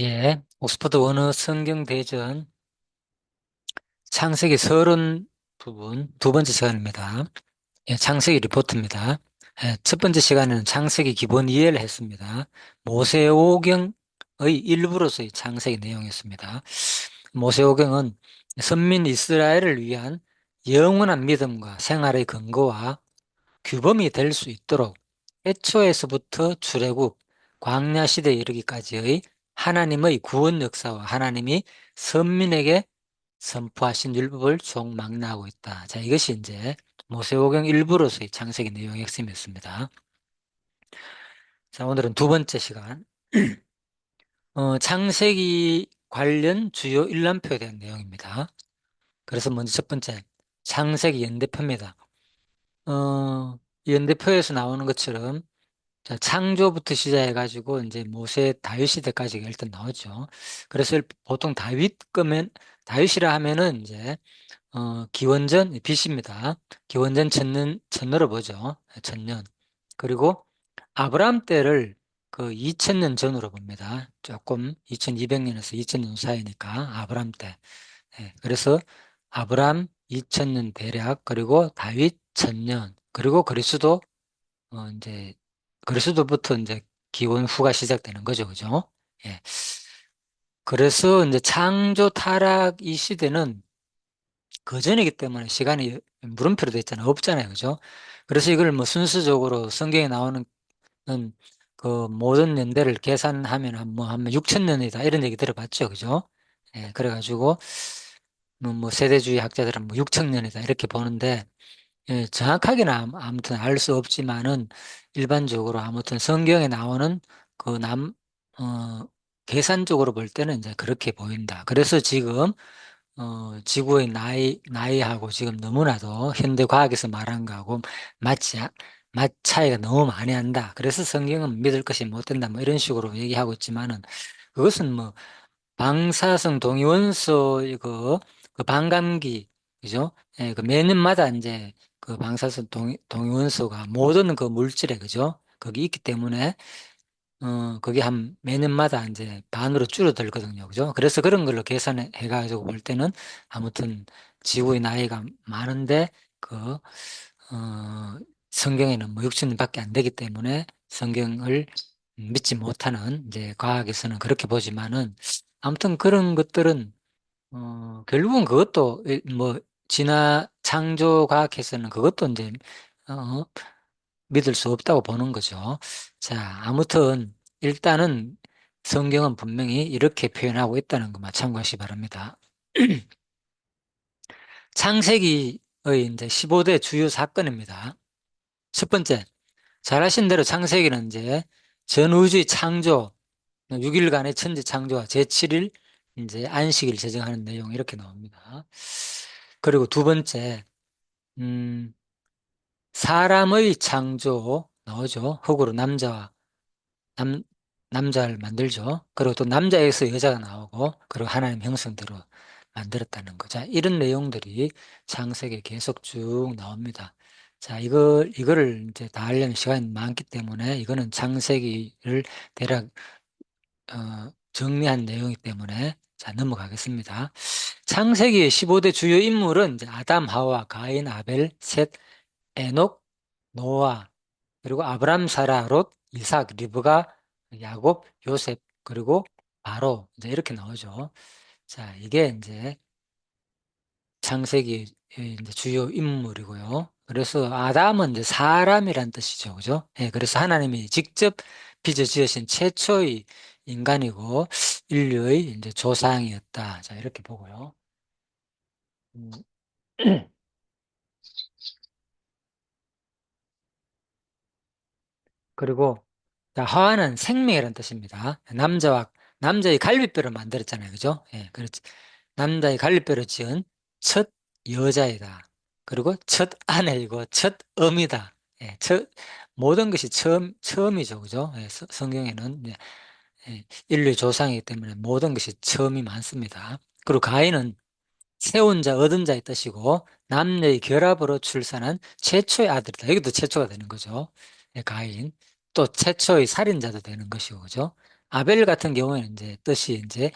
예, 옥스퍼드 원어 성경대전 창세기 서론 부분 두 번째 시간입니다. 예, 창세기 리포트입니다. 예, 첫 번째 시간에는 창세기 기본 이해를 했습니다. 모세오경의 일부로서의 창세기 내용이었습니다. 모세오경은 선민 이스라엘을 위한 영원한 믿음과 생활의 근거와 규범이 될 수 있도록 애초에서부터 출애굽, 광야 시대에 이르기까지의 하나님의 구원 역사와 하나님이 선민에게 선포하신 율법을 총망라하고 있다. 자, 이것이 이제 모세오경 일부로서의 창세기 내용의 핵심이었습니다. 자, 오늘은 두 번째 시간. 창세기 관련 주요 일람표에 대한 내용입니다. 그래서 먼저 첫 번째, 창세기 연대표입니다. 연대표에서 나오는 것처럼 자, 창조부터 시작해가지고 이제 모세 다윗 시대까지가 일단 나오죠. 그래서 보통 다윗 거면 다윗이라 하면은 이제 기원전 BC입니다. 기원전 천년으로 보죠. 천년. 그리고 아브라함 때를 그 2000년 전으로 봅니다. 조금 2200년에서 2000년 사이니까 아브라함 때. 예, 그래서 아브라함 2000년 대략 그리고 다윗 1000년 그리고 그리스도 이제 그리스도부터 이제 기원 후가 시작되는 거죠, 그죠? 예. 그래서 이제 창조 타락 이 시대는 그 전이기 때문에 시간이 물음표로 돼 있잖아요. 없잖아요, 그죠? 그래서 이걸 뭐 순서적으로 성경에 나오는 그 모든 연대를 계산하면 한 6천 년이다 이런 얘기 들어봤죠, 그죠? 예, 그래가지고 뭐 세대주의 학자들은 뭐 6천 년이다 이렇게 보는데 예, 정확하게는 아무튼 알 수 없지만은 일반적으로 아무튼 성경에 나오는 그 계산적으로 볼 때는 이제 그렇게 보인다. 그래서 지금 지구의 나이하고 지금 너무나도 현대 과학에서 말한 거하고 맞지, 맛 차이가 너무 많이 난다. 그래서 성경은 믿을 것이 못 된다. 뭐 이런 식으로 얘기하고 있지만은 그것은 뭐 방사성 동위원소의 그 반감기, 그죠? 예, 그 매년마다 이제 그 방사성 동위원소가 모든 그 물질에, 그죠? 거기 있기 때문에, 그게 한 매년마다 이제 반으로 줄어들거든요. 그죠? 그래서 그런 걸로 계산해가지고 볼 때는 아무튼 지구의 나이가 많은데, 성경에는 뭐 6천년밖에 안 되기 때문에 성경을 믿지 못하는 이제 과학에서는 그렇게 보지만은 아무튼 그런 것들은 결국은 그것도 뭐 진화 창조 과학에서는 그것도 이제 어, 믿을 수 없다고 보는 거죠. 자, 아무튼 일단은 성경은 분명히 이렇게 표현하고 있다는 것만 참고하시기 바랍니다. 창세기의 이제 15대 주요 사건입니다. 첫 번째, 잘 아신 대로 창세기는 이제 전 우주의 창조, 6일간의 천지 창조와 제7일 이제 안식일 제정하는 내용 이렇게 나옵니다. 그리고 두 번째, 음, 사람의 창조 나오죠. 흙으로 남, 남자를 만들죠. 그리고 또 남자에서 여자가 나오고, 그리고 하나님 형상대로 만들었다는 거. 자, 이런 내용들이 창세기에 계속 쭉 나옵니다. 자, 이거를 이제 다 하려면 시간이 많기 때문에 이거는 창세기를 대략 정리한 내용이기 때문에 자, 넘어가겠습니다. 창세기의 15대 주요 인물은 이제 아담, 하와, 가인, 아벨, 셋, 에녹, 노아, 그리고 아브람, 사라, 롯, 이삭, 리브가, 야곱, 요셉, 그리고 바로 이제 이렇게 나오죠. 자, 이게 이제 창세기의 이제 주요 인물이고요. 그래서 아담은 이제 사람이란 뜻이죠. 그죠? 예, 그래서 하나님이 직접 빚어 지으신 최초의 인간이고 인류의 이제 조상이었다. 자, 이렇게 보고요. 음, 그리고 자, 하와는 생명이라는 뜻입니다. 남자의 갈비뼈를 만들었잖아요. 그죠? 예, 그렇지. 남자의 갈비뼈를 지은 첫 여자이다. 그리고 첫 아내이고 첫 어미다. 예, 모든 것이 처음이죠. 그죠? 예, 성경에는 인류 조상이기 때문에 모든 것이 처음이 많습니다. 그리고 가인은 세운 자, 얻은 자의 뜻이고 남녀의 결합으로 출산한 최초의 아들이다. 여기도 최초가 되는 거죠. 예, 가인. 또 최초의 살인자도 되는 것이고, 그죠? 아벨 같은 경우에는 이제 뜻이 이제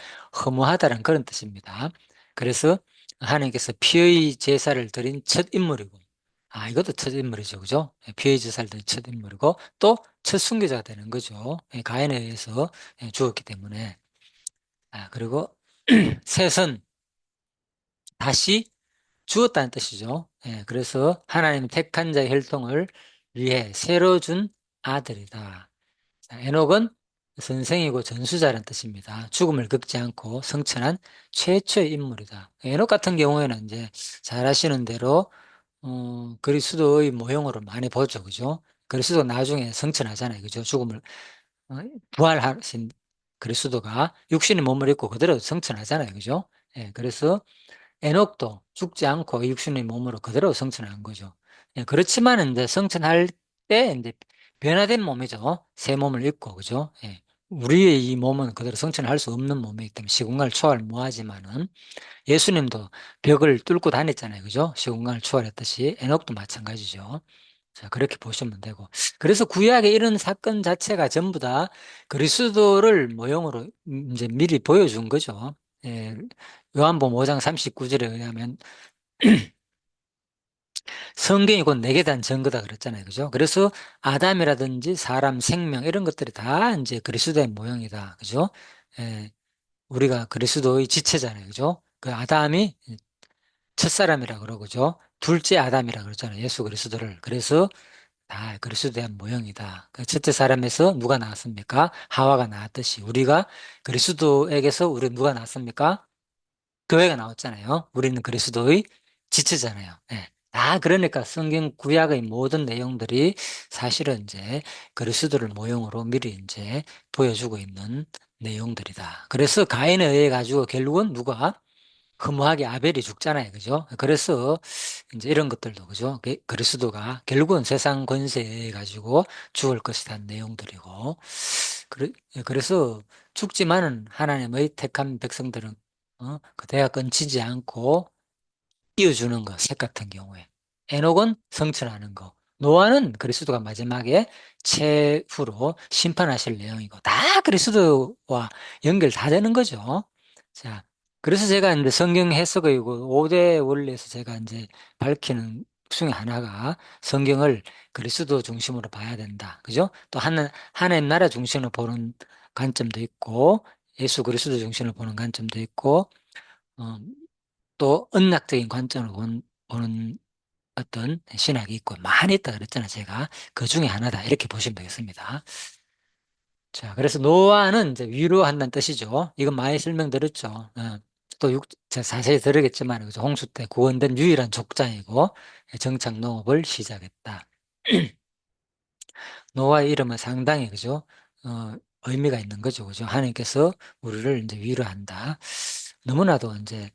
허무하다는 그런 뜻입니다. 그래서 하나님께서 피의 제사를 드린 첫 인물이고, 이것도 첫 인물이죠. 그죠? 예, 피의 제사를 드린 첫 인물이고, 또 첫 순교자가 되는 거죠. 예, 가인에 의해서 죽었기 때문에. 그리고 셋은 다시 주었다는 뜻이죠. 예, 그래서 하나님 택한 자의 혈통을 위해 새로 준 아들이다. 자, 에녹은 선생이고 전수자라는 뜻입니다. 죽음을 겪지 않고 성천한 최초의 인물이다. 에녹 같은 경우에는 이제 잘 아시는 대로 그리스도의 모형으로 많이 보죠, 그죠? 그리스도 나중에 성천하잖아요, 그죠? 죽음을 어, 부활하신 그리스도가 육신의 몸을 입고 그대로 성천하잖아요, 그죠? 예, 그래서 에녹도 죽지 않고 육신의 몸으로 그대로 성천한 거죠. 예, 그렇지만 이제 성천할 때 이제 변화된 몸이죠. 새 몸을 입고, 그죠? 예. 우리의 이 몸은 그대로 성천할 수 없는 몸이기 때문에 시공간을 초월무하지만은 예수님도 벽을 뚫고 다녔잖아요. 그죠? 시공간을 초월했듯이 에녹도 마찬가지죠. 자, 그렇게 보시면 되고. 그래서 구약의 이런 사건 자체가 전부 다 그리스도를 모형으로 이제 미리 보여준 거죠. 예, 요한복음 5장 39절에 의하면 성경이 곧 내게 대한 증거다 그랬잖아요. 그죠? 그래서 아담이라든지 사람 생명 이런 것들이 다 이제 그리스도의 모형이다. 그죠? 예, 우리가 그리스도의 지체잖아요. 그죠? 그 아담이 첫사람이라 그러고죠. 둘째 아담이라 그러잖아요. 예수 그리스도를. 그래서 다 그리스도에 대한 모형이다. 그 첫째 사람에서 누가 나왔습니까? 하와가 나왔듯이 우리가 그리스도에게서 우리 누가 나왔습니까? 교회가 나왔잖아요. 우리는 그리스도의 지체잖아요. 예. 다 그러니까 성경 구약의 모든 내용들이 사실은 이제 그리스도를 모형으로 미리 이제 보여주고 있는 내용들이다. 그래서 가인에 의해 가지고 결국은 누가 허무하게 아벨이 죽잖아요. 그죠? 그래서 이제 이런 것들도 그죠? 그리스도가 결국은 세상 권세에 가지고 죽을 것이라는 내용들이고 그래서 죽지만은 하나님의 택한 백성들은 그 대가 끊치지 않고 이어주는 거, 색 같은 경우에. 에녹은 성천하는 거. 노아는 그리스도가 마지막에 최후로 심판하실 내용이고, 다 그리스도와 연결 다 되는 거죠. 자, 그래서 제가 이제 성경 해석의 5대 원리에서 제가 이제 밝히는 중에 하나가 성경을 그리스도 중심으로 봐야 된다. 그죠? 또 하나님 나라 중심으로 보는 관점도 있고, 예수 그리스도 중심으로 보는 관점도 있고, 어, 또 언락적인 관점으로 보는 어떤 신학이 있고 많이 있다 그랬잖아요. 제가 그 중에 하나다 이렇게 보시면 되겠습니다. 자, 그래서 노아는 이제 위로한다는 뜻이죠. 이건 많이 설명드렸죠. 또 제가 자세히 들으겠지만 그죠? 홍수 때 구원된 유일한 족장이고 정착 농업을 시작했다. 노아의 이름은 상당히 그죠? 의미가 있는 거죠. 그죠? 하나님께서 우리를 이제 위로한다. 너무나도 이제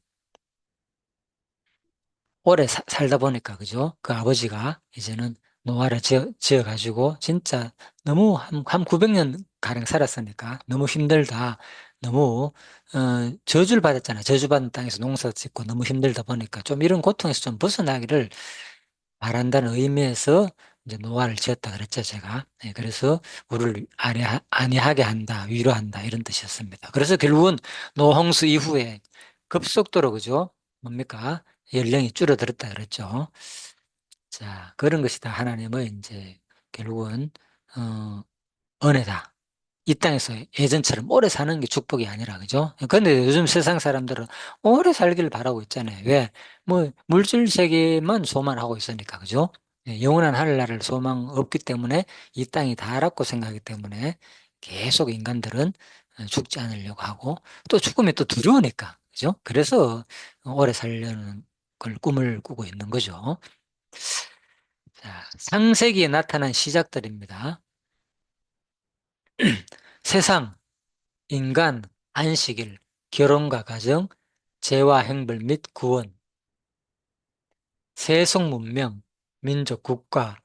오래 살다 보니까, 그죠? 그 아버지가 이제는 노화를 지어가지고, 진짜 너무 한 900년 가량 살았으니까, 너무 힘들다. 너무, 저주를 받았잖아요. 저주받은 땅에서 농사 짓고 너무 힘들다 보니까, 좀 이런 고통에서 좀 벗어나기를 바란다는 의미에서 이제 노화를 지었다 그랬죠, 제가. 네, 그래서 우리를 안위하게 한다, 위로한다, 이런 뜻이었습니다. 그래서 결국은 노홍수 이후에 급속도로, 그죠? 뭡니까? 연령이 줄어들었다 그랬죠. 자, 그런 것이 다 하나님의 이제 결국은, 어, 은혜다. 이 땅에서 예전처럼 오래 사는 게 축복이 아니라, 그죠? 근데 요즘 세상 사람들은 오래 살기를 바라고 있잖아요. 왜? 뭐, 물질 세계만 소망하고 있으니까, 그죠? 예, 영원한 하늘나라를 소망 없기 때문에 이 땅이 다라고 생각하기 때문에 계속 인간들은 죽지 않으려고 하고 또 죽음이 또 두려우니까, 그죠? 그래서 오래 살려는 걸 꿈을 꾸고 있는 거죠. 자, 상세기에 나타난 시작들입니다. 세상, 인간, 안식일, 결혼과 가정, 재화, 행벌 및 구원, 세속 문명, 민족, 국가,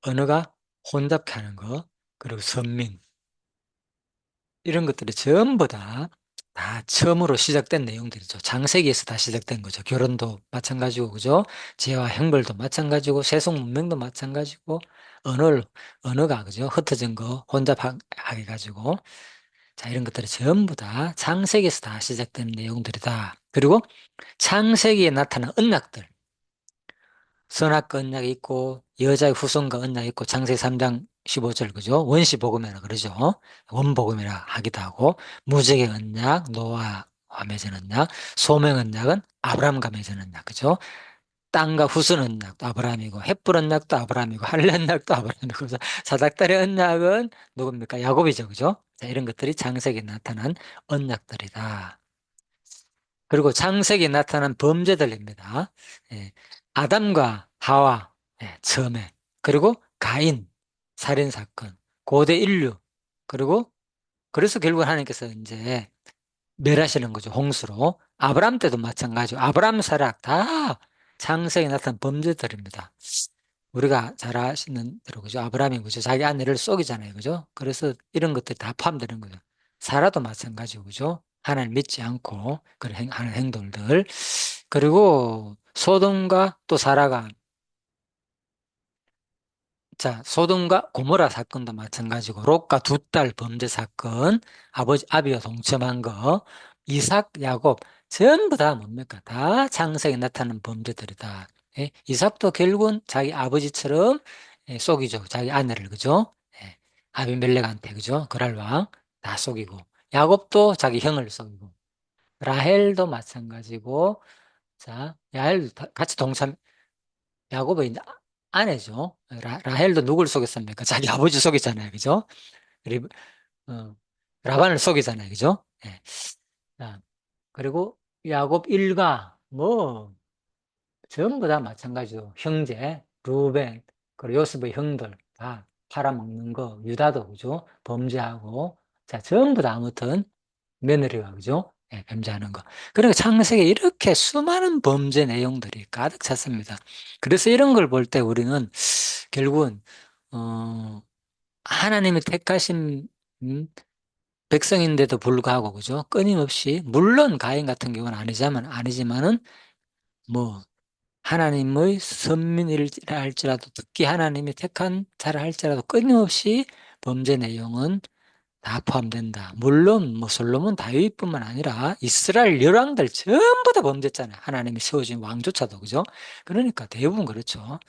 언어가 혼잡케 하는 거, 그리고 선민, 이런 것들이 전부 다 처음으로 시작된 내용들이죠. 장세기에서 다 시작된 거죠. 결혼도 마찬가지고, 그죠? 재화, 행벌도 마찬가지고, 세속 문명도 마찬가지고, 언어가, 그죠? 흩어진 거 혼잡하게 가지고, 자, 이런 것들이 전부 다 창세기에서 다 시작되는 내용들이다. 그리고 창세기에 나타난 언약들, 선악과 언약이 있고 여자의 후손과 언약이 있고 창세기 3장 15절 그죠? 원시복음이라 그러죠. 원복음이라 하기도 하고 무적의 언약, 노아와 맺은 언약, 소명 언약은 아브라함과 맺은 언약 그죠? 땅과 후손 언약도 아브라함이고 햇불 언약도 아브라함이고 할례 언약도 아브라함이고 그래서 사닥다리 언약은 누굽니까? 야곱이죠. 그죠? 자, 이런 것들이 창세기에 나타난 언약들이다. 그리고 창세기에 나타난 범죄들입니다. 예, 아담과 하와, 예, 처음에. 그리고 가인, 살인사건, 고대 인류. 그리고, 그래서 결국 하나님께서 이제 멸하시는 거죠. 홍수로. 아브라함 때도 마찬가지고, 아브라함 사락 다 창세기에 나타난 범죄들입니다. 우리가 잘 아시는 대로, 그죠? 아브라함이, 그죠? 자기 아내를 속이잖아요. 그죠? 그래서 이런 것들이 다 포함되는 거죠. 사라도 마찬가지고, 그죠? 하나님 믿지 않고, 하는 행동들. 그리고 소돔과 또 사라가, 자, 소돔과 고모라 사건도 마찬가지고, 롯과 두 딸 범죄 사건, 아비와 동침한 거, 이삭, 야곱, 전부 다 뭡니까? 다 창세기에 나타나는 범죄들이다. 예? 이삭도 결국은 자기 아버지처럼 속이죠. 자기 아내를, 그죠? 예. 아비멜렉한테, 그죠? 그랄 왕, 다 속이고. 야곱도 자기 형을 속이고. 라헬도 마찬가지고, 자, 야헬도 같이 야곱의 이제 아내죠. 라헬도 누굴 속였습니까? 자기 아버지 속였잖아요. 그죠? 리, 어, 라반을 속이잖아요. 그죠? 예. 자, 그리고 야곱 일가, 뭐, 전부 다 마찬가지죠. 형제, 루벤, 그리고 요셉의 형들 다 팔아먹는 거, 유다도 그죠? 범죄하고, 자, 전부 다 아무튼 며느리가 그죠? 예, 범죄하는 거. 그러니까 창세기에 이렇게 수많은 범죄 내용들이 가득 찼습니다. 그래서 이런 걸 볼 때 우리는 결국은 하나님의 택하신 음, 백성인데도 불구하고 그죠? 끊임없이 물론 가인 같은 경우는 아니지만은 뭐 하나님의 선민이라 할지라도 특히 하나님이 택한 자라 할지라도 끊임없이 범죄 내용은 다 포함된다. 물론 뭐 솔로몬 다윗뿐만 아니라 이스라엘 열왕들 전부 다 범죄잖아요. 하나님이 세워진 왕조차도 그죠? 그러니까 대부분 그렇죠.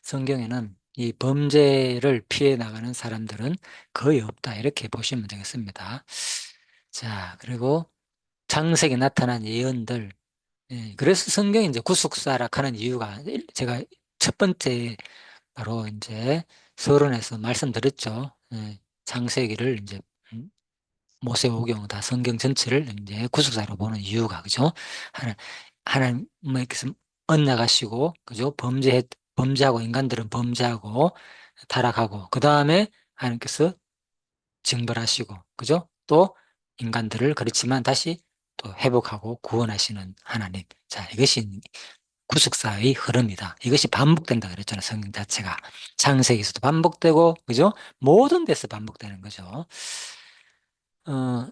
성경에는 이 범죄를 피해 나가는 사람들은 거의 없다. 이렇게 보시면 되겠습니다. 자, 그리고 창세기에 나타난 예언들. 예, 그래서 성경이 이제 구속사라 하는 이유가 제가 첫 번째 바로 이제 서론에서 말씀드렸죠. 예, 창세기를 이제 음, 모세오경 다 성경 전체를 이제 구속사로 보는 이유가 그죠? 하나 하나님께서 언약하시고 그죠? 범죄하고 인간들은 범죄하고 타락하고 그 다음에 하나님께서 징벌하시고 그죠? 또 인간들을 그렇지만 다시 또 회복하고 구원하시는 하나님. 자, 이것이 구속사의 흐름이다. 이것이 반복된다 그랬잖아요. 성경 자체가. 창세기에서도 반복되고, 그죠? 모든 데서 반복되는 거죠. 어,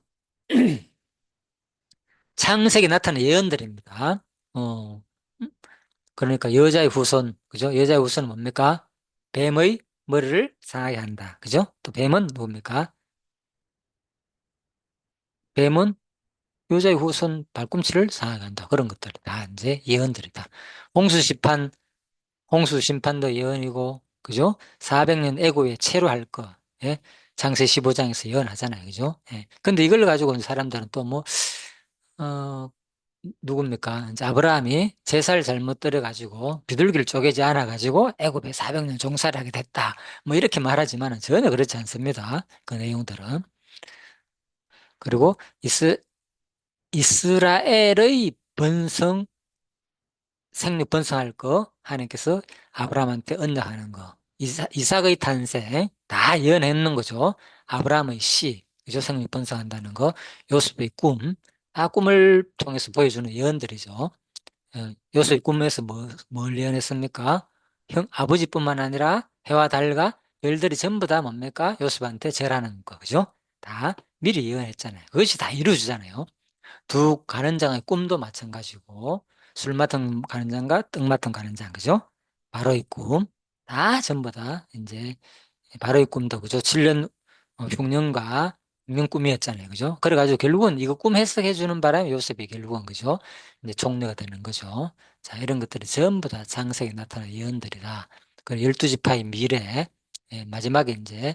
창세기 나타난 예언들입니다. 어, 그러니까 여자의 후손, 그죠? 여자의 후손은 뭡니까? 뱀의 머리를 상하게 한다. 그죠? 또 뱀은 뭡니까? 뱀은 여자의 후손 발꿈치를 상하게 한다. 그런 것들 다 이제 예언들이다. 홍수 심판, 홍수 심판도 예언이고, 그죠? 400년 애고에 체류할 거, 예? 창세 15장에서 예언하잖아요. 그죠? 예. 근데 이걸 가지고 온 사람들은 또 뭐, 어, 누굽니까? 이제 아브라함이 제사를 잘못 드려가지고 비둘기를 쪼개지 않아가지고 애굽에 400년 종살이 하게 됐다. 뭐 이렇게 말하지만은 전혀 그렇지 않습니다. 그 내용들은. 그리고 이스라엘의 번성, 생육 번성할 거 하나님께서 아브라함한테 언약하는 거. 이삭의 탄생 다 예언했는 거죠. 아브라함의 씨, 그죠? 생육 번성한다는 거. 요셉의 꿈, 다 꿈을 통해서 보여주는 예언들이죠. 요셉 꿈에서 뭘 예언했습니까? 아버지뿐만 아니라 해와 달과 별들이 전부 다 뭡니까? 요셉한테 절하는 거, 그죠? 다 미리 예언했잖아요. 그것이 다 이루어지잖아요. 두 가는장의 꿈도 마찬가지고, 술 맡은 가는장과 떡 맡은 가는장, 그죠? 바로의 꿈, 다 전부 다 이제 바로의 꿈도, 그죠? 7년 흉년과 있는 꿈이었잖아요. 그죠? 그래가지고 결국은 이거 꿈 해석해주는 바람에 요셉이 결국은, 그죠? 이제 종려가 되는 거죠. 자, 이런 것들이 전부 다 창세기에 나타난 예언들이다. 그리고 12지파의 미래, 예, 마지막에 이제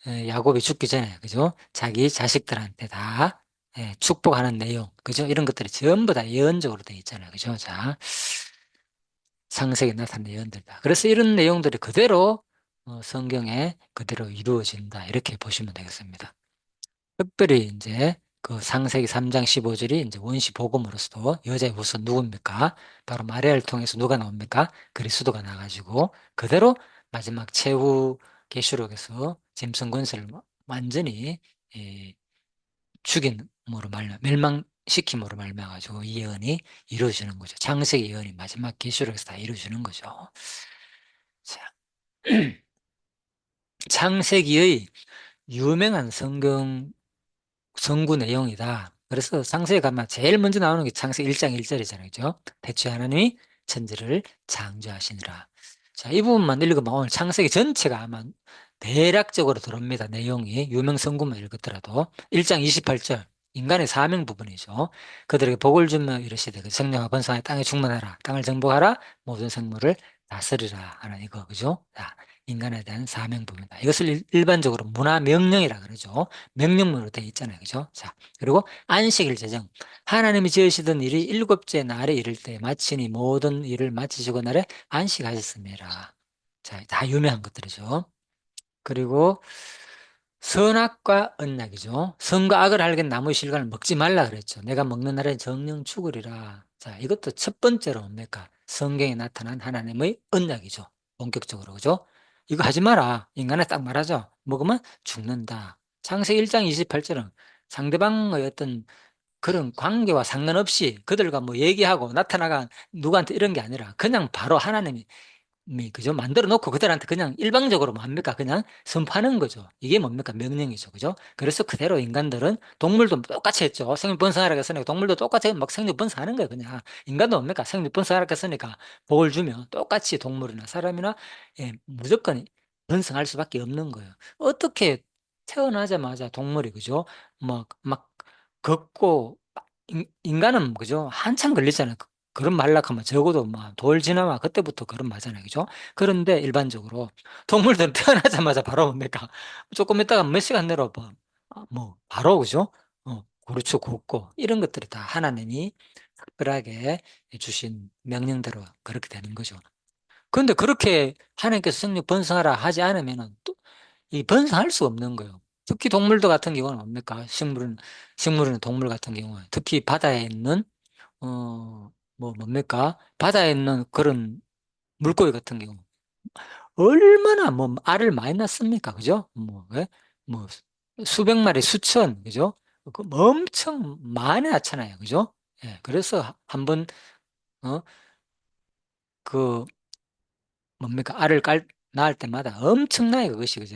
야곱이 죽기 전에, 그죠? 자기 자식들한테 다 예, 축복하는 내용, 그죠? 이런 것들이 전부 다 예언적으로 되어 있잖아요. 그죠? 자, 창세기에 나타난 예언들이다. 그래서 이런 내용들이 그대로 성경에 그대로 이루어진다. 이렇게 보시면 되겠습니다. 특별히 이제 그 창세기 3장 15절이 이제 원시 복음으로서도 여자의 후손 누굽니까? 바로 마리아를 통해서 누가 나옵니까? 그리스도가 나가지고 그대로 마지막 최후 계시록에서 짐승 권세를 완전히 예, 죽임으로 멸망시킴으로 말미암아가지고 이 예언이 이루어지는 거죠. 창세기 예언이 마지막 계시록에서 다 이루어지는 거죠. 자, 창세기의 유명한 성구 내용이다. 그래서 창세기 가면 제일 먼저 나오는 게 창세기 1장 1절이잖아요. 그죠? 대체 하나님이 천지를 창조하시니라. 자, 이 부분만 읽으면 오늘 창세기 전체가 아마 대략적으로 들어옵니다. 내용이 유명 성구만 읽었더라도 1장 28절 인간의 사명 부분이죠. 그들에게 복을 주며 이르시되 그 생명과 번성하여 땅에 충만하라. 땅을 정복하라. 모든 생물을 다스리라 하는 이거 그죠? 자, 인간에 대한 사명 부분이다. 이것을 일반적으로 문화 명령이라 그러죠. 명령문으로 되어 있잖아요. 그죠? 자, 그리고 안식일 제정. 하나님이 지으시던 일이 일곱째 날에 이를 때 마치니 모든 일을 마치시고 날에 안식하셨습니다. 자, 다 유명한 것들이죠. 그리고 선악과 언약이죠. 선과 악을 알겠는 나무의 실과를 먹지 말라 그랬죠. 내가 먹는 날에 정령 죽으리라. 자, 이것도 첫 번째로 뭡니까? 성경에 나타난 하나님의 언약이죠. 본격적으로, 그죠? 이거 하지 마라. 인간에 딱 말하죠. 먹으면 죽는다. 창세기 1장 28절은 상대방의 어떤 그런 관계와 상관없이 그들과 뭐 얘기하고 나타나가 누구한테 이런 게 아니라 그냥 바로 하나님이 그죠? 만들어 놓고 그들한테 그냥 일방적으로 뭐 합니까? 그냥 선포하는 거죠. 이게 뭡니까? 명령이죠. 그죠? 그래서 그대로 인간들은 동물도 똑같이 했죠. 생육 번성하라고 했으니까 동물도 똑같이 막 생육 번성하는 거예요. 그냥 인간도 뭡니까? 생육 번성하라고 했으니까 복을 주면 똑같이 동물이나 사람이나 예, 무조건 번성할 수밖에 없는 거예요. 어떻게 태어나자마자 동물이 그죠? 막 걷고 인간은 그죠? 한참 걸리잖아요. 그런 말락하면 적어도 막 돌 지나마 그때부터 그런 말잖아요. 그죠? 그런데 일반적으로 동물들은 태어나자마자 바로 뭡니까? 조금 있다가 몇 시간 내로 뭐 바로 그죠? 그렇죠. 걷고 이런 것들이 다 하나님이 특별하게 주신 명령대로 그렇게 되는 거죠. 그런데 그렇게 하나님께서 성령 번성하라 하지 않으면은 또 이 번성할 수 없는 거예요. 특히 동물들 같은 경우는 뭡니까? 식물이나 동물 같은 경우는 특히 바다에 있는 뭡니까? 바다에 있는 그런 물고기 같은 경우. 얼마나 뭐 알을 많이 낳습니까? 그죠? 예? 뭐 수백 마리, 수천, 그죠? 엄청 많이 낳잖아요. 그죠? 예, 그래서 한번, 어, 그, 뭡니까? 낳을 때마다 엄청나게 그것이, 그죠?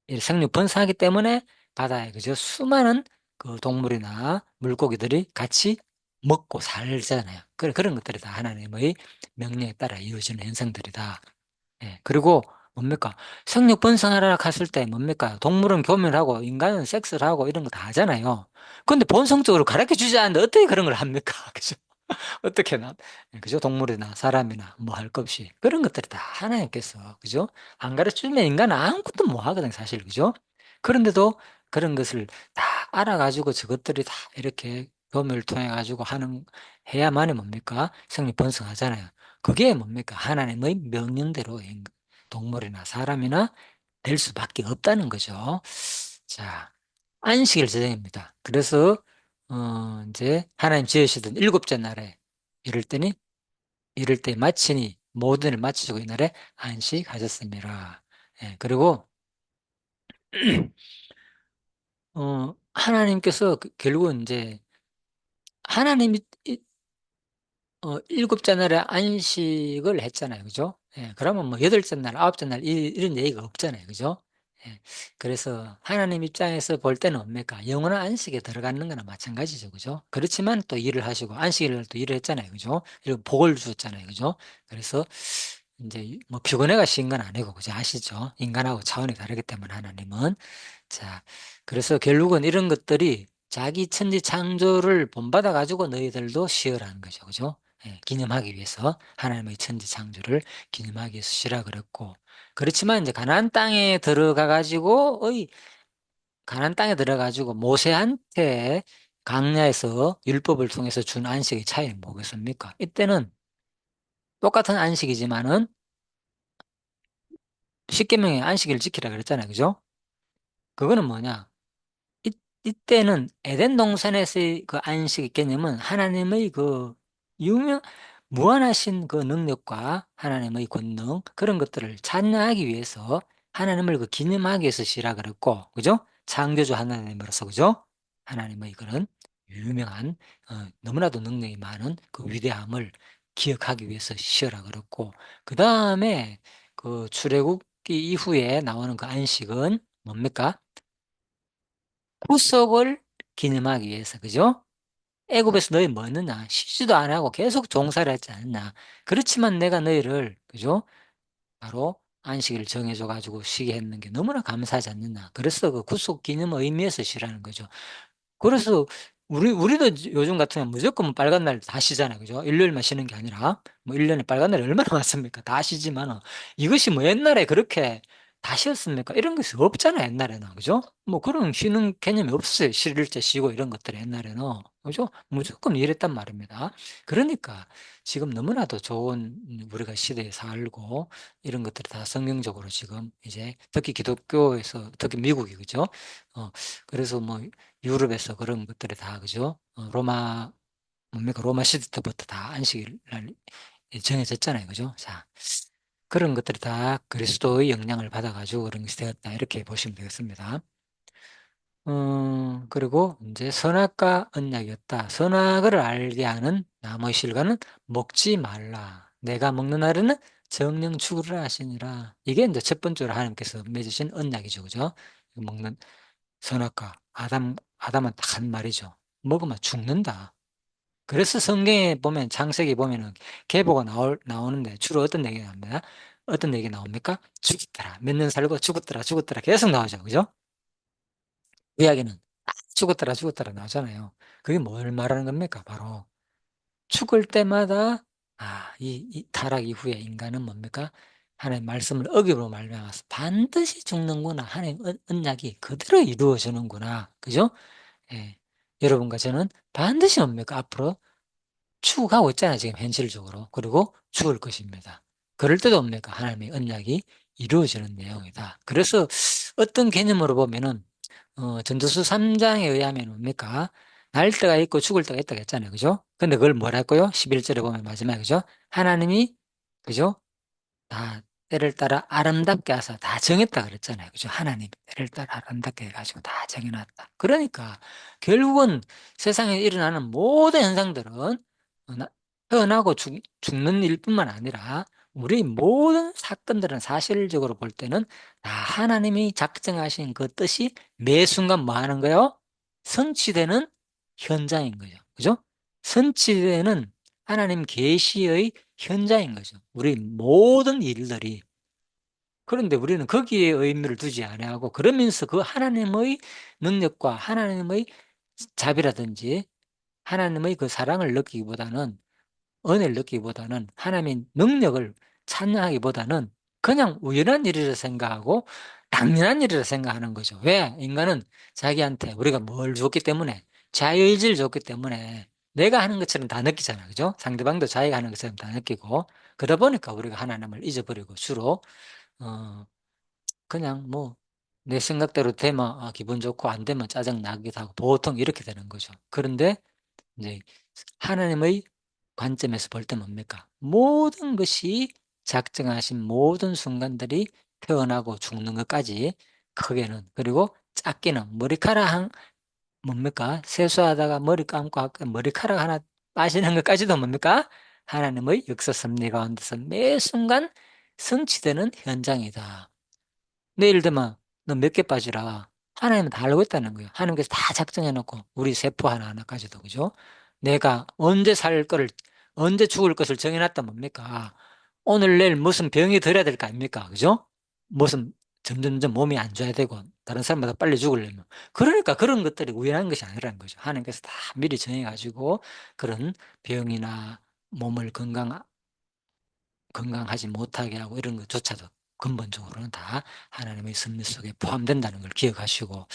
이 생육 번성하기 때문에 바다에, 그죠? 수많은 그 동물이나 물고기들이 같이 먹고 살잖아요. 그런 것들이 다 하나님의 명령에 따라 이루어지는 현상들이다. 예, 그리고 뭡니까? 생육 번성하라 했을 때 뭡니까? 동물은 교미하고 인간은 섹스를 하고 이런 거 다 하잖아요. 근데 본성적으로 가르쳐 주지 않는데 어떻게 그런 걸 합니까? 그죠? 어떻게 예, 그죠? 동물이나 사람이나 뭐 할 것 없이 그런 것들이 다 하나님께서 그죠? 안 가르쳐 주면 인간은 아무것도 못 하거든 사실 그죠? 그런데도 그런 것을 다 알아가지고 저것들이 다 이렇게 교미를 통해 가지고 해야만이 뭡니까? 생육 번성하잖아요. 그게 뭡니까? 하나님의 명령대로 동물이나 사람이나 될 수밖에 없다는 거죠. 자, 안식일 제정입니다. 그래서 이제 하나님 지으시던 일곱째 날에 이럴 때니 이럴 때 마치니 모든 일 마치시고 이날에 안식하셨습니다. 예, 그리고 하나님께서 결국은 이제 하나님이 일곱째 날에 안식을 했잖아요. 그죠? 예, 그러면 뭐 여덟째 날, 아홉째 날, 이런 얘기가 없잖아요. 그죠? 예, 그래서 하나님 입장에서 볼 때는 뭡니까? 영원한 안식에 들어가는 거나 마찬가지죠. 그죠? 그렇지만 또 일을 하시고, 안식일을 또 일을 했잖아요. 그죠? 그리고 복을 주셨잖아요. 그죠? 그래서 이제 뭐 피곤해가 씌인 건 아니고, 그죠? 아시죠? 인간하고 차원이 다르기 때문에 하나님은. 자, 그래서 결국은 이런 것들이 자기 천지 창조를 본받아 가지고 너희들도 쉬어라는 거죠. 그죠? 예, 기념하기 위해서 하나님의 천지 창조를 기념하기 위해서 쉬라 그랬고, 그렇지만 이제 가나안 땅에 들어가 가지고 가나안 땅에 들어가 가지고 모세한테 광야에서 율법을 통해서 준 안식의 차이는 뭐겠습니까? 이때는 똑같은 안식이지만은 십계명의 안식일을 지키라 그랬잖아요. 그죠? 그거는 뭐냐? 이, 이때는 에덴 동산에서의 그 안식의 개념은 하나님의 그 유명, 무한하신 그 능력과 하나님의 권능, 그런 것들을 찬양하기 위해서 하나님을 그 기념하기 위해서 시라 그랬고, 그죠? 창조주 하나님으로서, 그죠? 하나님의 그런 유명한, 너무나도 능력이 많은 그 위대함을 기억하기 위해서 쉬어라 그랬고, 그 다음에 그 출애굽기 이후에 나오는 그 안식은 뭡니까? 구속을 기념하기 위해서, 그죠? 애굽에서 너희 뭐 했느냐? 쉬지도 안 하고 계속 종살이 했지 않느냐? 그렇지만 내가 너희를, 그죠? 바로 안식일을 정해줘 가지고 쉬게 했는 게 너무나 감사하지 않느냐? 그래서 그 구속 기념 의미에서 쉬라는 거죠. 그래서 우리도 요즘 같은 경우는 무조건 뭐 빨간 날 다 쉬잖아요. 그죠? 일요일만 쉬는 게 아니라, 뭐 1년에 빨간 날이 얼마나 많습니까? 다 쉬지만, 이것이 뭐 옛날에 그렇게 다 쉬었습니까? 이런 것이 없잖아요, 옛날에는. 그죠? 뭐 그런 쉬는 개념이 없어요. 쉴 때 쉬고 이런 것들이 옛날에는. 그죠? 무조건 이랬단 말입니다. 그러니까 지금 너무나도 좋은 우리가 시대에 살고 이런 것들이 다 성경적으로 지금 이제 특히 기독교에서, 특히 미국이, 그죠? 어, 그래서 뭐 유럽에서 그런 것들이 다, 그죠? 로마, 뭡니까? 로마 시대 때부터 다 안식일 날 정해졌잖아요. 그죠? 자, 그런 것들이 다 그리스도의 영향을 받아가지고 그런 것이 되었다. 이렇게 보시면 되겠습니다. 그리고 이제 선악과 언약이었다. 선악을 알게 하는 나무의 실과는 먹지 말라. 내가 먹는 날에는 정령 죽으리라 하시니라. 이게 이제 첫 번째로 하나님께서 맺으신 언약이죠. 그죠? 먹는 선악과 아담은 딱 한 말이죠. 먹으면 죽는다. 그래서 성경에 보면 창세기 보면은 계보가 나오는데 주로 어떤 얘기가 나옵니다. 어떤 얘기 나옵니까? 죽었더라. 몇 년 살고 죽었더라, 죽었더라 계속 나오죠. 그죠? 이야기는 죽었더라, 죽었더라 나오잖아요. 그게 뭘 말하는 겁니까? 바로 죽을 때마다 이 타락 이후에 인간은 뭡니까? 하나님 말씀을 어기로 말미암아서 반드시 죽는구나. 하나님 언약이 그대로 이루어지는구나. 그죠? 예. 여러분과 저는 반드시 뭡니까? 앞으로 추구하고 있잖아요. 지금 현실적으로. 그리고 죽을 것입니다. 그럴 때도 뭡니까? 하나님의 언약이 이루어지는 내용이다. 그래서 어떤 개념으로 보면은, 전도서 3장에 의하면 뭡니까? 날 때가 있고 죽을 때가 있다고 했잖아요. 그죠? 근데 그걸 뭐라고요? 11절에 보면 마지막에, 그죠? 하나님이, 그죠? 다 때를 따라 아름답게 하사 다 정했다 그랬잖아요. 그죠? 하나님 때를 따라 아름답게 해가지고 다 정해놨다. 그러니까 결국은 세상에 일어나는 모든 현상들은 태어나고 죽는 일뿐만 아니라 우리 모든 사건들은 사실적으로 볼 때는 다 하나님이 작정하신 그 뜻이 매 순간 뭐 하는 거요? 성취되는 현장인 거죠. 그죠? 성취되는 하나님 계시의 현장인 거죠. 우리 모든 일들이. 그런데 우리는 거기에 의미를 두지 아니하고 그러면서 그 하나님의 능력과 하나님의 자비라든지 하나님의 그 사랑을 느끼기보다는, 은혜를 느끼기보다는, 하나님의 능력을 찬양하기보다는 그냥 우연한 일이라 생각하고 당연한 일이라 생각하는 거죠. 왜? 인간은 자기한테 우리가 뭘 줬기 때문에, 자유의지를 줬기 때문에 내가 하는 것처럼 다 느끼잖아요. 그죠? 상대방도 자기가 하는 것처럼 다 느끼고, 그러다 보니까 우리가 하나님을 잊어버리고 주로 어 그냥 뭐 내 생각대로 되면 기분 좋고 안 되면 짜증 나기도 하고 보통 이렇게 되는 거죠. 그런데 이제 하나님의 관점에서 볼 때 뭡니까? 모든 것이 작정하신 모든 순간들이 태어나고 죽는 것까지, 크게는, 그리고 작게는 머리카락 뭡니까? 세수하다가 머리 감고 머리카락 하나 빠지는 것까지도 뭡니까? 하나님의 역사 섭리 가운데서 매 순간 성취되는 현장이다. 내일 되면 너 몇 개 빠지라. 하나님은 다 알고 있다는 거예요. 하나님께서 다 작정해놓고 우리 세포 하나하나까지도, 그죠? 내가 언제 살 거를, 언제 죽을 것을 정해놨단 뭡니까? 오늘 내일 무슨 병이 들어야 될 거 아닙니까? 그죠? 무슨 점점점 몸이 안 좋아야 되고 다른 사람보다 빨리 죽으려면 그러니까 그런 것들이 우연한 것이 아니라는 거죠. 하나님께서 다 미리 정해가지고 그런 병이나 몸을 건강하지 못하게 하고 이런 것조차도 근본적으로는 다 하나님의 섭리 속에 포함된다는 걸 기억하시고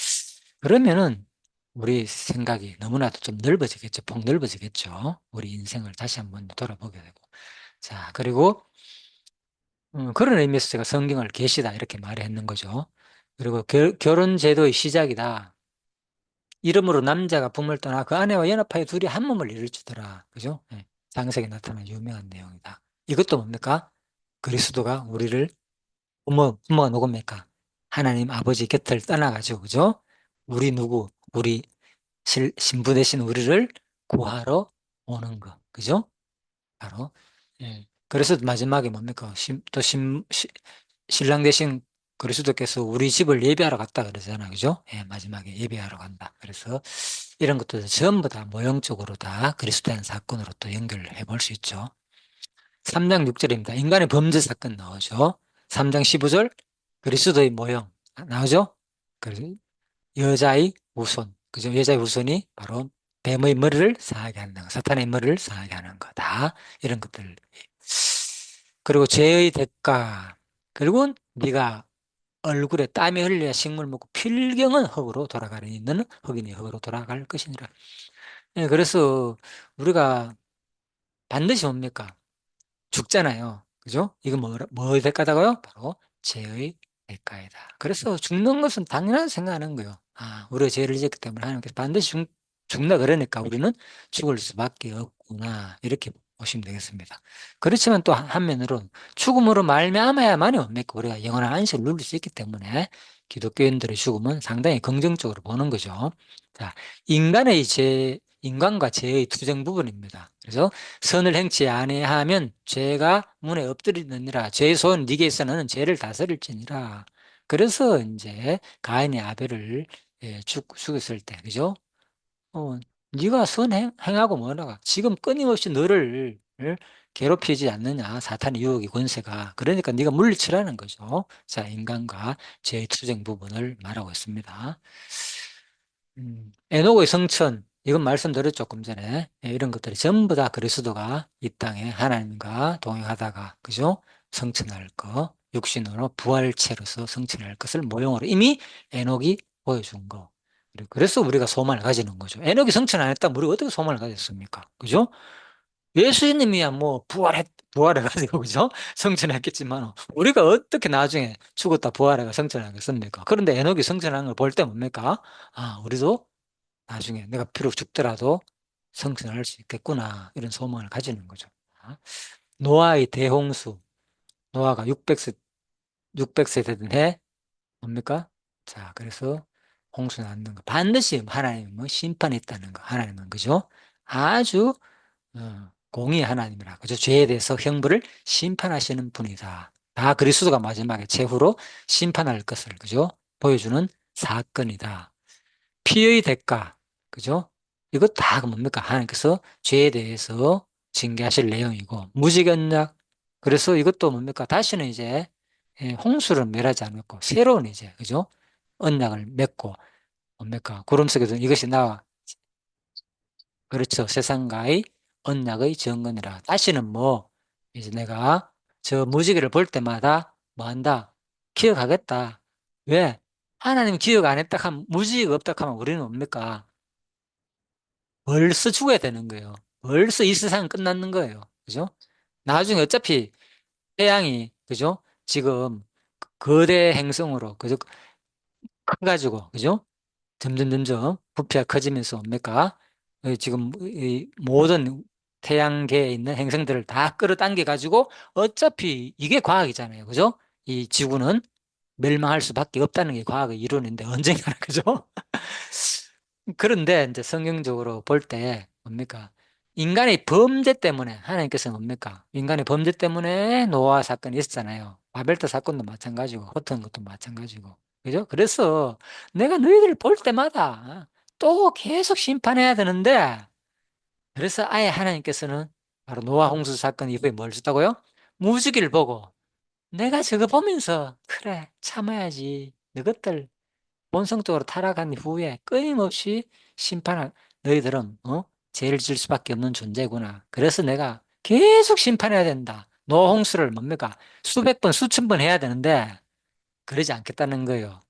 그러면은 우리 생각이 너무나도 좀 넓어지겠죠. 폭 넓어지겠죠. 우리 인생을 다시 한번 돌아보게 되고. 자, 그리고 그런 의미에서 제가 성경을 계시다 이렇게 말했는 거죠. 그리고 결혼 제도의 시작이다. 이름으로 남자가 부모를 떠나 그 아내와 연합하여 둘이 한 몸을 이룰지더라. 그죠? 예. 장세기 나타난 유명한 내용이다. 이것도 뭡니까? 그리스도가 우리를 부모가 누굽니까? 하나님 아버지 곁을 떠나가지고, 그죠? 우리 누구, 우리 신부 대신 우리를 구하러 오는 거. 그죠? 바로. 예. 그래서 마지막에 뭡니까? 신랑 대신 그리스도께서 우리 집을 예배하러 갔다 그러잖아. 그죠? 예, 마지막에 예배하러 간다. 그래서 이런 것도 전부 다 모형적으로 다 그리스도의 사건으로 또 연결해 볼 수 있죠. 3장 6절입니다. 인간의 범죄 사건 나오죠. 3장 15절 그리스도의 모형 나오죠. 그래서 여자의 후손, 그죠? 여자의 후손이 바로 뱀의 머리를 상하게 하는 거, 사탄의 머리를 상하게 하는 거, 다 이런 것들. 그리고 죄의 대가, 그리고 네가 얼굴에 땀이 흘려야 식물 먹고 필경은 흙으로 돌아가려니 너는 흙이니 흙으로 돌아갈 것이니라. 예, 그래서 우리가 반드시 뭡니까? 죽잖아요. 그죠? 이거 뭐 대가다고요? 바로 죄의 대가이다. 그래서 죽는 것은 당연한 생각하는 거예요. 아, 우리가 죄를 지었기 때문에 하나님께서 반드시 죽나 그러니까 우리는 죽을 수밖에 없구나. 이렇게 보시면 되겠습니다. 그렇지만 또 한면으로 죽음으로 말미암아야만이 뭡니까? 우리가 영원한 안식을 누릴 수 있기 때문에 기독교인들의 죽음은 상당히 긍정적으로 보는 거죠. 자, 인간과 죄의 투정 부분입니다. 그래서 선을 행치 아니하면 죄가 문에 엎드리느니라. 죄의 손 네게 있어는 죄를 다스릴지니라. 그래서 이제 가인이 아벨을 죽였을 때, 그죠? 네가 선행하고 뭐라가 지금 끊임없이 너를 괴롭히지 않느냐? 사탄의 유혹의 권세가. 그러니까 네가 물리치라는 거죠. 자, 인간과 죄의 투정 부분을 말하고 있습니다. 에녹의 성천, 이건 말씀드렸죠, 조금 전에. 예, 이런 것들이 전부 다 그리스도가 이 땅에 하나님과 동행하다가, 그죠? 성천할 거, 육신으로 부활체로서 성천할 것을 모형으로 이미 에녹이 보여준 거. 그래서 우리가 소망을 가지는 거죠. 에녹이 성천 안 했다면 우리가 어떻게 소망을 가졌습니까? 그죠? 예수님이야 뭐 부활해가지고, 그죠? 성천했겠지만, 우리가 어떻게 나중에 죽었다 부활해가 성천하겠습니까? 그런데 에녹이 성천한 걸 볼 때 뭡니까? 아, 우리도 나중에 내가 비록 죽더라도 성천할 수 있겠구나. 이런 소망을 가지는 거죠. 아, 노아의 대홍수. 노아가 600세 되던 해, 뭡니까? 자, 그래서 홍수 났는 거. 반드시 하나님은 뭐 심판이 있다는 거. 하나님은, 그죠? 아주, 공의 하나님이라. 그죠? 죄에 대해서 형벌을 심판하시는 분이다. 다 그리스도가 마지막에 최후로 심판할 것을, 그죠? 보여주는 사건이다. 피의 대가, 그죠? 이거 다 뭡니까? 하나님께서 죄에 대해서 징계하실 내용이고, 무지언약. 그래서 이것도 뭡니까? 다시는 이제 홍수를 멸하지 않고, 새로운 이제, 그죠? 언약을 맺고, 뭡니까? 구름 속에서 이것이 나와, 그렇죠. 세상과의 언약의 정건이라. 다시는 뭐, 이제 내가 저 무지개를 볼 때마다 뭐 한다? 기억하겠다. 왜? 하나님 기억 안 했다 하면, 무지개가 없다 하면 우리는 뭡니까? 벌써 죽어야 되는 거예요. 벌써 이 세상은 끝났는 거예요. 그죠? 나중에 어차피 태양이, 그죠? 지금 거대 행성으로, 그죠? 커가지고, 그죠? 점점 부피가 커지면서 뭡니까? 지금 이 모든 태양계에 있는 행성들을 다 끌어당겨 가지고 어차피 이게 과학이잖아요. 그죠? 이 지구는 멸망할 수밖에 없다는 게 과학의 이론인데 언젠가는 그죠? 그런데 이제 성경적으로 볼 때 뭡니까? 인간의 범죄 때문에 하나님께서 뭡니까? 인간의 범죄 때문에 노아 사건이 있었잖아요. 바벨탑 사건도 마찬가지고 어떤 것도 마찬가지고. 그죠? 그래서 내가 너희들을 볼 때마다 또 계속 심판해야 되는데 그래서 아예 하나님께서는 바로 노아 홍수 사건 이후에 뭘 줬다고요? 무지개를 보고 내가 저거 보면서 그래 참아야지. 너것들 본성적으로 타락한 후에 끊임없이 심판할 너희들은 죄를 질 수밖에 없는 존재구나. 그래서 내가 계속 심판해야 된다. 노홍수를 뭡니까? 수백 번, 수천 번 해야 되는데 그러지 않겠다는 거예요.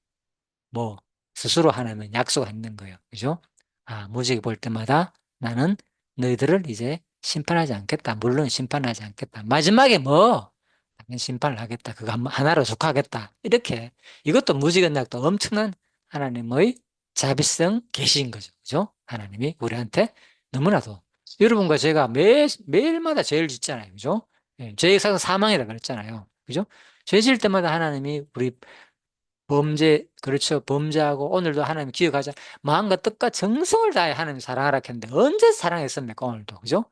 뭐 스스로 하나님은 약속했는 거예요. 그죠? 아, 무지개 볼 때마다 나는 너희들을 이제 심판하지 않겠다. 물론 심판하지 않겠다. 마지막에 뭐 당연히 심판을 하겠다. 그거 하나로 족하겠다. 이렇게 이것도 무지개약도 엄청난 하나님의 자비성 계시인 거죠. 그죠? 하나님이 우리한테 너무나도 여러분과 제가 매일마다 죄를 짓잖아요. 그죠? 예, 죄의 삭은 사망이라 그랬잖아요. 그죠? 죄 지을 때마다 하나님이 우리 범죄, 그렇죠. 범죄하고 오늘도 하나님 기억하자. 마음과 뜻과 정성을 다해 하나님 사랑하라 했는데 언제 사랑했습니까? 오늘도. 그죠?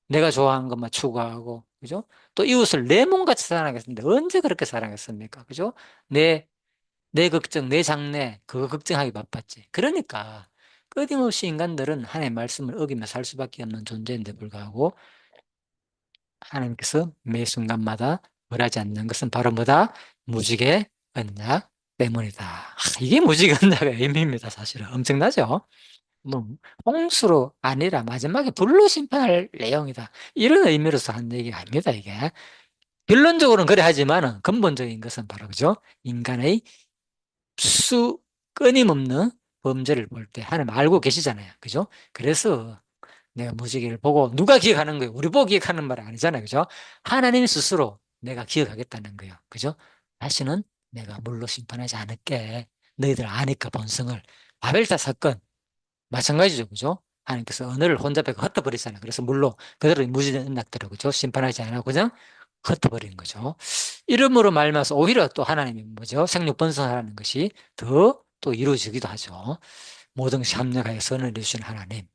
내가 좋아하는 것만 추구하고. 그죠? 또 이웃을 내 몸같이 사랑하겠는데 언제 그렇게 사랑했습니까? 그죠? 내 걱정, 내 장래, 그거 걱정하기 바빴지. 그러니까 끊임없이 인간들은 하나님의 말씀을 어기며 살 수밖에 없는 존재인데 불구하고 하나님께서 매 순간마다 벌하지 않는 것은 바로 뭐다? 무지개 언약 때문이다. 이게 무지개 언약의 의미입니다. 사실은 엄청나죠? 뭐 홍수로 아니라 마지막에 불로 심판할 내용이다. 이런 의미로서 한 얘기가 아닙니다. 이게 결론적으로는 그래 하지만은 근본적인 것은 바로 그죠? 인간의 수 끊임없는 범죄를 볼 때 하나님 알고 계시잖아요. 그죠? 그래서 내가 무지개를 보고 누가 기억하는 거예요? 우리 보고 기억하는 말이 아니잖아요. 그죠? 하나님 스스로 내가 기억하겠다는 거예요. 그죠? 다시는 내가 물로 심판하지 않을게. 너희들 아니까 본성을. 바벨탑 사건 마찬가지죠. 그죠? 하나님께서 언어를 혼잡하게 흩어버리잖아요. 그래서 물로 그대로 무지는 낙대로 그죠? 심판하지 않아 그냥 흩어버린 거죠. 이름으로 말미암아서 오히려 또 하나님이 뭐죠? 생육 번성하라는 것이 더 또 이루어지기도 하죠. 모든 것이 합력하여 선을 이루시는 하나님.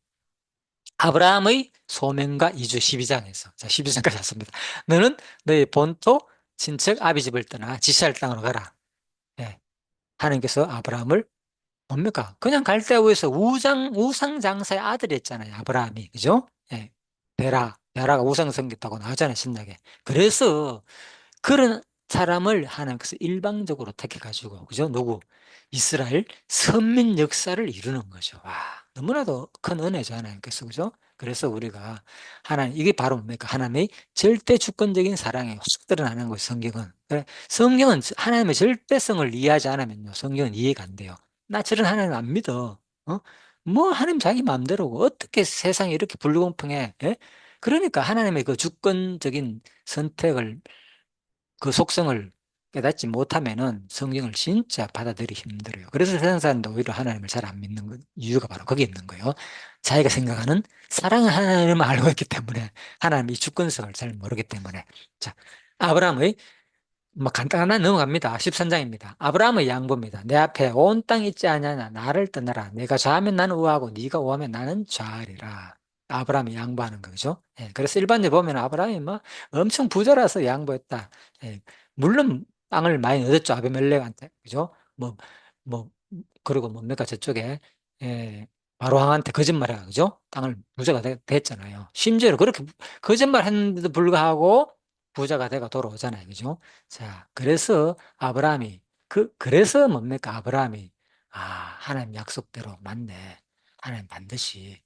아브라함의 소명과 이주 12장에서 자 12장까지 왔습니다. 너는 너의 본토 친척 아비 집을 떠나 지시할 땅으로 가라. 예. 하나님께서 아브라함을 뭡니까? 그냥 갈대아우에서 우상 장사의 아들이었잖아요. 아브라함이 그죠? 예. 베라가 우상 섬겼다고 나오잖아요. 신약에. 그래서 그런 사람을 하나님께서 일방적으로 택해가지고, 그죠? 누구? 이스라엘 선민 역사를 이루는 거죠. 와, 너무나도 큰 은혜죠, 하나님께서, 그죠? 그래서 우리가 이게 바로 뭡니까? 하나님의 절대 주권적인 사랑에 확 드러나는 거예요, 성경은. 그래, 성경은 하나님의 절대성을 이해하지 않으면요, 성경은 이해가 안 돼요. 나 저런 하나님 안 믿어. 뭐 하나님 자기 마음대로고 어떻게 세상이 이렇게 불공평해? 예? 그러니까 하나님의 그 주권적인 선택을 그 속성을 깨닫지 못하면은 성경을 진짜 받아들이기 힘들어요. 그래서 세상 사람도 오히려 하나님을 잘 안 믿는 이유가 바로 거기 있는 거예요. 자기가 생각하는 사랑의 하나님을 알고 있기 때문에 하나님의 주권성을 잘 모르기 때문에 자 아브라함의 뭐 간단하게 넘어갑니다. 13장입니다. 아브라함의 양보입니다. 내 앞에 온 땅 있지 아니하냐 나를 떠나라. 내가 좌하면 나는 우하고 네가 우하면 나는 좌하리라. 아브라함이 양보하는 거죠. 예, 그래서 일반적으로 보면 아브라함이 뭐 엄청 부자라서 양보했다. 예, 물론 땅을 많이 얻었죠. 아비멜렉한테. 그죠? 뭐, 그리고 뭡니까 저쪽에 예, 바로왕한테 거짓말해. 그죠? 땅을 부자가 됐잖아요. 심지어 그렇게 거짓말 했는데도 불구하고 부자가 돼가 돌아오잖아요. 그죠? 자, 그래서 아브라함이 그래서 뭡니까? 아브라함이 아, 하나님 약속대로 맞네. 하나님 반드시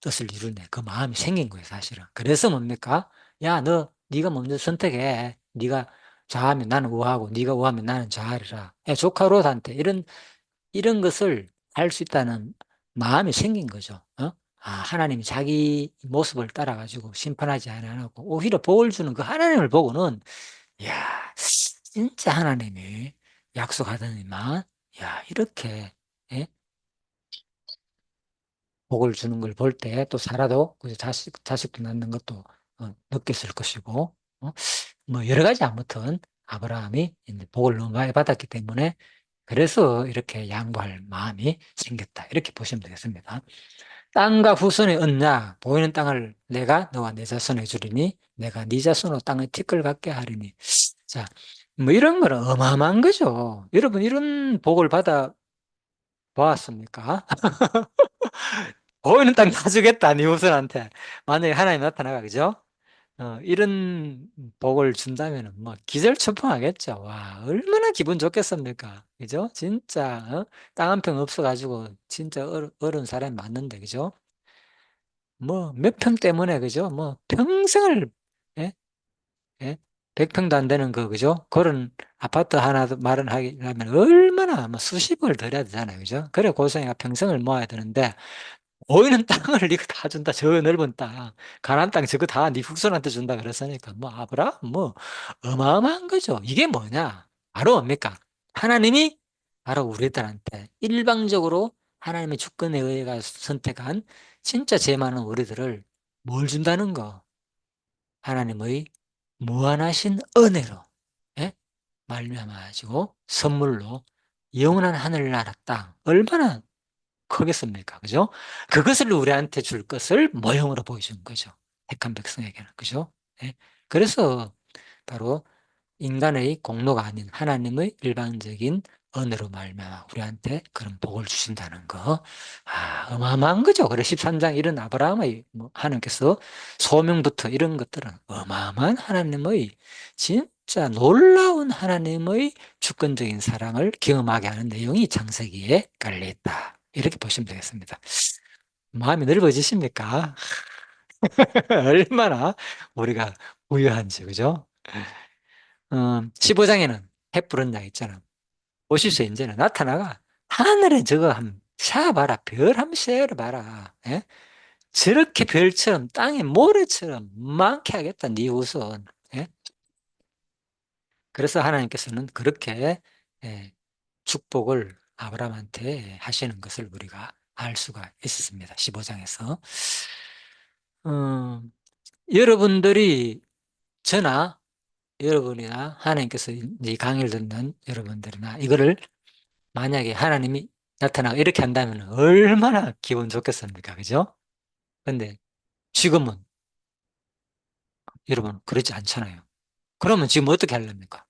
뜻을 이루네. 그 마음이 생긴 거예요, 사실은. 그래서 뭡니까? 야, 네가 먼저 선택해. 네가 좌하면 나는 우하고 네가 우하면 나는 좌하리라. 야, 조카 롯한테 이런 것을 할 수 있다는 마음이 생긴 거죠. 아, 하나님이 자기 모습을 따라가지고 심판하지 않고 오히려 복을 주는 그 하나님을 보고는 야, 진짜 하나님이 약속하더니만 야, 이렇게 예? 복을 주는 걸 볼 때 또 살아도 그 자식도 낳는 것도 느꼈을 것이고 뭐 여러 가지 아무튼 아브라함이 이제 복을 너무 많이 받았기 때문에 그래서 이렇게 양보할 마음이 생겼다. 이렇게 보시면 되겠습니다. 땅과 후손의 언약, 보이는 땅을 내가 너와 내 자손에 주리니 내가 네 자손으로 땅의 티끌 같게 하리니. 자, 뭐 이런 거는 어마어마한 거죠. 여러분 이런 복을 받아 보았습니까? 보이는 땅 다 주겠다, 네 후손한테. 만약에 하나님 나타나가, 그죠? 이런 복을 준다면 뭐 기절초풍하겠죠. 와, 얼마나 기분 좋겠습니까? 그죠? 진짜 땅 한 평 없어가지고 진짜 어려운 사람이 많는데, 그죠? 뭐 몇 평 때문에, 그죠? 뭐 평생을, 예? 예? 100평도 안 되는 거, 그죠? 그런 아파트 하나 마련하려면 얼마나 뭐 수십억을 들여야 되잖아요, 그죠? 그래 고생이가 평생을 모아야 되는데 보이는 땅을 네가 다 준다. 저 넓은 땅, 가나안 땅 저거 다 네 후손한테 준다 그랬으니까 뭐 아브라 뭐 어마어마한 거죠. 이게 뭐냐? 바로 뭡니까? 하나님이 바로 우리들한테 일방적으로 하나님의 주권에 의해 선택한 진짜 죄 많은 우리들을 뭘 준다는 거? 하나님의 무한하신 은혜로, 예? 말미암아 가지고 선물로 영원한 하늘나라 땅, 얼마나 크겠습니까? 그죠? 그것을 우리한테 줄 것을 모형으로 보여준 거죠. 택한 백성에게는. 그죠? 예? 그래서 바로 인간의 공로가 아닌 하나님의 일반적인 언어로 말미암아 우리한테 그런 복을 주신다는 거. 어마어마한 거죠. 그래 13장 이런 아브라함의 뭐 하나님께서 소명부터 이런 것들은 어마어마한 하나님의 진짜 놀라운 하나님의 주권적인 사랑을 경험하게 하는 내용이 창세기에 깔려 있다. 이렇게 보시면 되겠습니다. 마음이 넓어지십니까? 얼마나 우리가 부유한지, 그죠? 15장에는 햇불은 양 있잖아. 보십시오, 이제는 나타나가. 하늘에 저거 한 샤봐라. 별 한번 쉐어봐라. 예? 저렇게 별처럼 땅에 모래처럼 많게 하겠다, 네 우선. 예? 그래서 하나님께서는 그렇게 예, 축복을 아브라함한테 하시는 것을 우리가 알 수가 있었습니다. 15장에서. 여러분들이 저나 여러분이나 하나님께서 이 강의를 듣는 여러분들이나 이거를 만약에 하나님이 나타나고 이렇게 한다면 얼마나 기분 좋겠습니까? 그죠? 근데 지금은 여러분 그렇지 않잖아요. 그러면 지금 어떻게 하렵니까?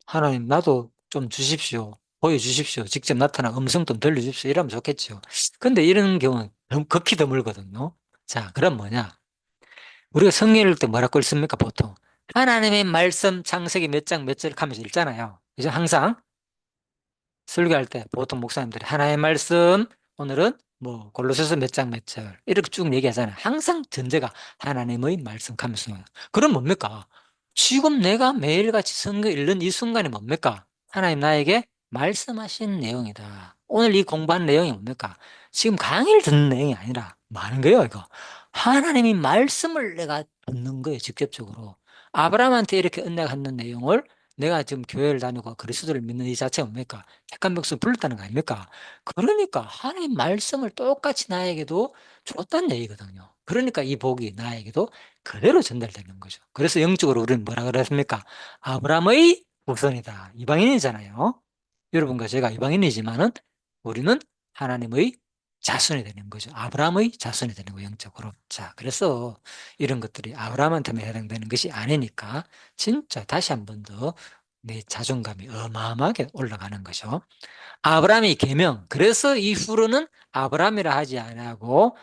하나님 나도 좀 주십시오. 보여주십시오. 직접 나타나 음성 좀 들려주십시오. 이러면 좋겠죠. 근데 이런 경우는 극히 드물거든요. 자, 그럼 뭐냐? 우리가 성경 읽을 때 뭐라고 읽습니까? 보통 하나님의 말씀 창세기 몇 장 몇 절 하면서 읽잖아요. 그죠? 항상 설교할 때 보통 목사님들이 하나의 말씀, 오늘은 뭐 골로새서 몇 장 몇 절 이렇게 쭉 얘기하잖아요. 항상 전제가 하나님의 말씀 하면서. 그럼 뭡니까? 지금 내가 매일같이 성경 읽는 이 순간이 뭡니까? 하나님 나에게 말씀하신 내용이다. 오늘 이 공부한 내용이 뭡니까? 지금 강의를 듣는 내용이 아니라 많은 거예요, 이거. 하나님이 말씀을 내가 듣는 거예요, 직접적으로. 아브라함한테 이렇게 은혜가 는 내용을 내가 지금 교회를 다니고 그리스도를 믿는 이 자체가 뭡니까? 택한 백성을 불렀다는 거 아닙니까? 그러니까 하나님 말씀을 똑같이 나에게도 줬다는 얘기거든요. 그러니까 이 복이 나에게도 그대로 전달되는 거죠. 그래서 영적으로 우리는 뭐라 그랬습니까? 아브라함의 후손이다. 이방인이잖아요. 여러분과 제가 이방인이지만은 우리는 하나님의 자손이 되는 거죠. 아브라함의 자손이 되는 거예요, 영적으로. 자, 그래서 이런 것들이 아브라함한테만 해당되는 것이 아니니까 진짜 다시 한 번 더 내 자존감이 어마어마하게 올라가는 거죠. 아브라함의 계명. 그래서 이후로는 아브라함이라 하지 아니하고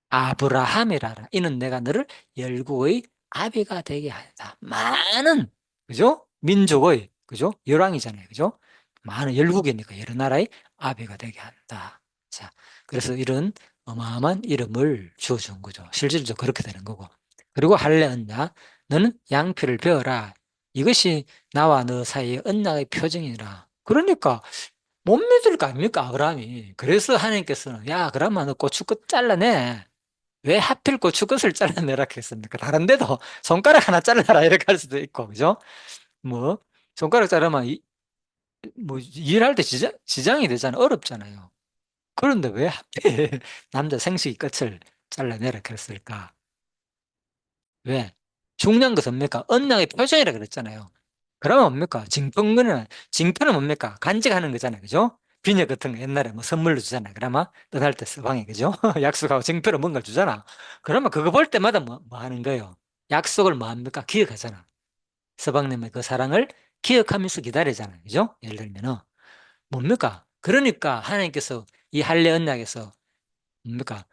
아브라함이라라. 이는 내가 너를 열국의 아비가 되게 하다. 많은, 그죠? 민족의, 그죠? 열왕이잖아요. 그죠? 많은 열국이니까 여러 나라의 아비가 되게 한다. 자, 그래서 이런 어마어마한 이름을 주어준 거죠. 실질적으로 그렇게 되는 거고. 그리고 할례 언약. 너는 양피를 베어라. 이것이 나와 너 사이의 언약의 표징이라. 그러니까 못 믿을 거 아닙니까, 아브라함이. 그래서 하나님께서는 야, 그러면 너 고추 끝 잘라내. 왜 하필 고추 끝을 잘라내라 했습니까? 다른 데도 손가락 하나 잘라라 이렇게 할 수도 있고, 그죠? 뭐, 손가락 자르면 뭐 일할 때 지장이 되잖아. 어렵잖아요. 그런데 왜 하필 남자 생식기 끝을 잘라내라 그랬을까? 왜? 중요한 것은 뭡니까? 언약의 표정이라 그랬잖아요. 그러면 뭡니까? 징표는 뭡니까? 간직하는 거잖아요. 그죠? 비녀 같은 거 옛날에 뭐 선물로 주잖아요. 그러면 떠날 때 서방에, 그죠? 약속하고 징표로 뭔가를 주잖아. 그러면 그거 볼 때마다 뭐 하는 거예요? 약속을 뭐 합니까? 기억하잖아. 서방님의 그 사랑을 기억하면서 기다리잖아요. 그죠? 예를 들면은, 뭡니까? 그러니까 하나님께서 이 할례 언약에서 뭡니까?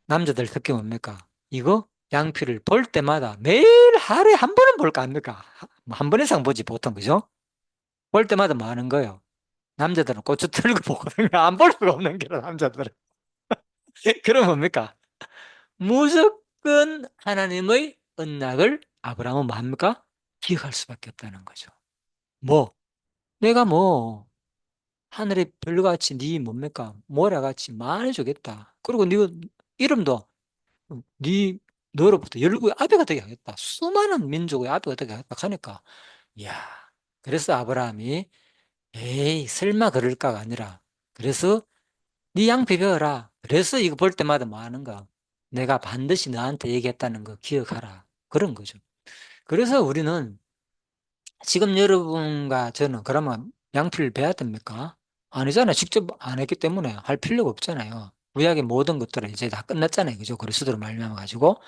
남자들 특징 뭡니까? 이거 양피를 볼 때마다 매일 하루에 한 번은 볼까 합니까? 한 번 이상 보지 보통 그죠? 볼 때마다 뭐 하는 거예요? 남자들은 고추 들고 보거든요. 안 볼 수가 없는 게 남자들은. 그럼 뭡니까? 무조건 하나님의 언약을 아브라함은 뭐 합니까? 기억할 수밖에 없다는 거죠. 뭐 내가 뭐 하늘의 별같이 네 뭡니까? 모래같이 많이 주겠다. 그리고 네 이름도 네 너로부터 열국의 아비가 되게 하겠다. 수많은 민족의 아비가 되게 하겠다 하니까 이야. 그래서 아브라함이 에이 설마 그럴까가 아니라 그래서 네 양피 배워라. 그래서 이거 볼 때마다 뭐 하는가? 내가 반드시 너한테 얘기했다는 거 기억하라. 그런 거죠. 그래서 우리는 지금 여러분과 저는 그러면 양피를 배워야 됩니까? 아니잖아요. 직접 안 했기 때문에 할 필요가 없잖아요. 구약의 모든 것들은 이제 다 끝났잖아요. 그죠? 그리스도로 말미암아 가지고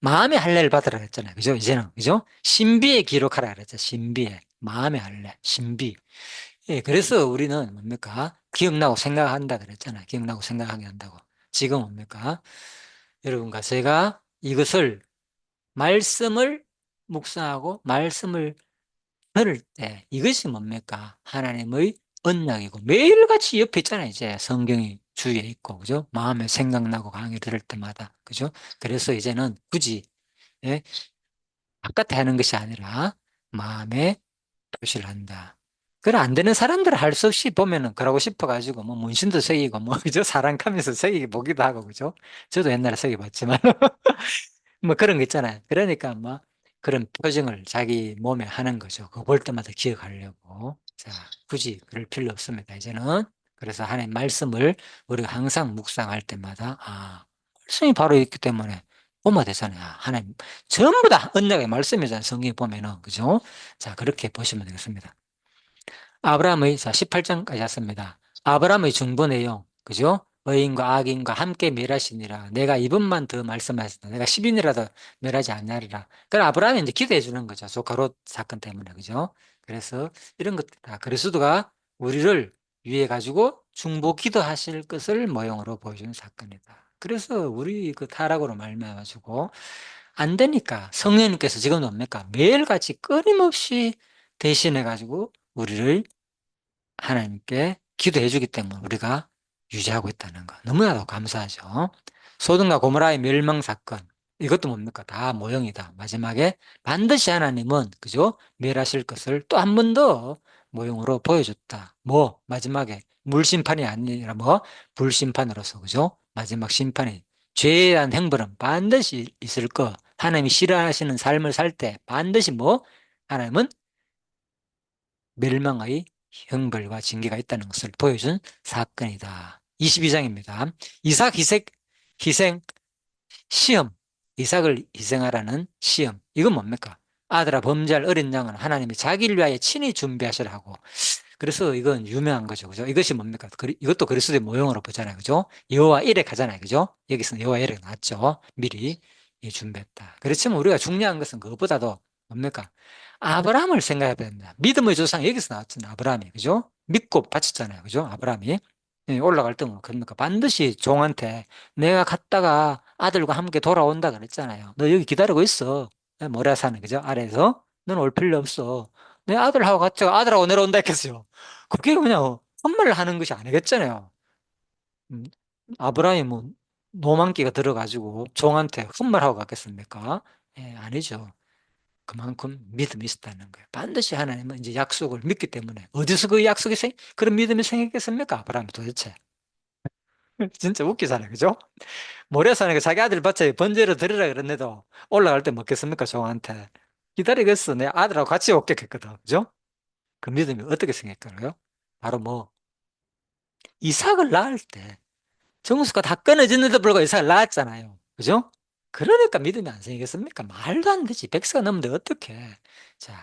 마음의 할례를 받으라 그랬잖아요. 그죠? 이제는 그죠? 신비에 기록하라 그랬죠. 신비에 마음의 할례, 신비. 예, 그래서 우리는 뭡니까? 기억나고 생각한다 그랬잖아요. 기억나고 생각하게 한다고. 지금 뭡니까? 여러분과 제가 이것을 말씀을 묵상하고 말씀을 들을 때 이것이 뭡니까? 하나님의 언약이고 매일같이 옆에 있잖아요. 이제 성경이 주위에 있고 그죠? 마음에 생각나고 강의 들을 때마다 그죠? 그래서 이제는 굳이 예, 바깥에 하는 것이 아니라 마음에 표시를 한다. 그래, 안 되는 사람들은 할 수 없이 보면은 그러고 싶어가지고, 뭐, 문신도 새기고, 뭐, 그죠? 사람 가면서 새기게 보기도 하고, 그죠? 저도 옛날에 새겨봤지만, 뭐 그런 거 있잖아요. 그러니까 뭐, 그런 표정을 자기 몸에 하는 거죠. 그거 볼 때마다 기억하려고. 자, 굳이 그럴 필요 없습니다. 이제는. 그래서 하나님 말씀을 우리가 항상 묵상할 때마다, 말씀이 바로 있기 때문에 보면 되잖아요. 하나님, 전부 다 언약의 말씀이잖아요. 성경에 보면은. 그죠? 자, 그렇게 보시면 되겠습니다. 아브라함의, 자, 18장까지 왔습니다. 아브라함의 중보 내용, 그죠? 의인과 악인과 함께 멸하시니라. 내가 이분만 더 말씀하셨다. 내가 10인이라도 멸하지 않냐리라. 그래, 아브라함이 이제 기도해 주는 거죠. 조카롯 사건 때문에, 그죠? 그래서 이런 것들 다 그리스도가 우리를 위해 가지고 중보 기도하실 것을 모형으로 보여주는 사건이다. 그래서 우리 그 타락으로 말미암아가지고 안 되니까 성령님께서 지금 뭡니까? 매일같이 끊임없이 대신해가지고 우리를 하나님께 기도해 주기 때문에 우리가 유지하고 있다는 거. 너무나도 감사하죠. 소돔과 고모라의 멸망 사건. 이것도 뭡니까? 다 모형이다. 마지막에 반드시 하나님은, 그죠? 멸하실 것을 또 한 번 더 모형으로 보여줬다. 뭐, 마지막에 물심판이 아니라 뭐, 불심판으로서, 그죠? 마지막 심판이. 죄에 대한 행벌은 반드시 있을 거. 하나님이 싫어하시는 삶을 살 때 반드시 뭐? 하나님은 멸망의 형벌과 징계가 있다는 것을 보여준 사건이다. 22장입니다. 이삭 희생 시험. 이삭을 희생하라는 시험. 이건 뭡니까? 아들아 범죄할 어린 양은 하나님이 자기를 위하여 친히 준비하시라고. 그래서 이건 유명한 거죠. 그죠? 이것이 뭡니까? 이것도 그리스도의 모형으로 보잖아요. 그죠? 여호와 일에 가잖아요. 그죠? 여기서는 여호와 일에 나왔죠. 미리 준비했다. 그렇지만 우리가 중요한 것은 그것보다도 뭡니까? 아브라함을 생각해야 됩니다. 믿음의 조상 여기서 나왔잖아요. 아브라함이. 그죠? 믿고 바쳤잖아요. 그죠? 아브라함이. 올라갈 때는 그러니까 반드시 종한테 내가 갔다가 아들과 함께 돌아온다 그랬잖아요. 너 여기 기다리고 있어. 모래사는 그죠? 아래에서. 넌 올 필요 없어. 내 아들하고 같이 아들하고 내려온다 했겠어요. 그게 그냥 선물을 하는 것이 아니겠잖아요. 음, 아브라함이 뭐 노만기가 들어가지고 종한테 흠말하고 갔겠습니까? 예, 아니죠. 그만큼 믿음이 있었다는 거예요. 반드시 하나님은 이제 약속을 믿기 때문에 어디서 그 약속이 그런 믿음이 생겼겠습니까? 아브라함이 도대체. 진짜 웃기잖아요. 그죠? 모래 사니까 자기 아들 바쳐 번제로 드리라 그랬는데도 올라갈 때 먹겠습니까? 종한테. 기다리겠어. 내 아들하고 같이 오겠거든. 그죠? 그 믿음이 어떻게 생겼을까요? 바로 뭐 이삭을 낳을 때 정수가 다 끊어졌는데도 불구하고 이삭을 낳았잖아요. 그죠? 그러니까 믿음이 안 생기겠습니까? 말도 안 되지. 100세가 넘는데 어떻게. 자,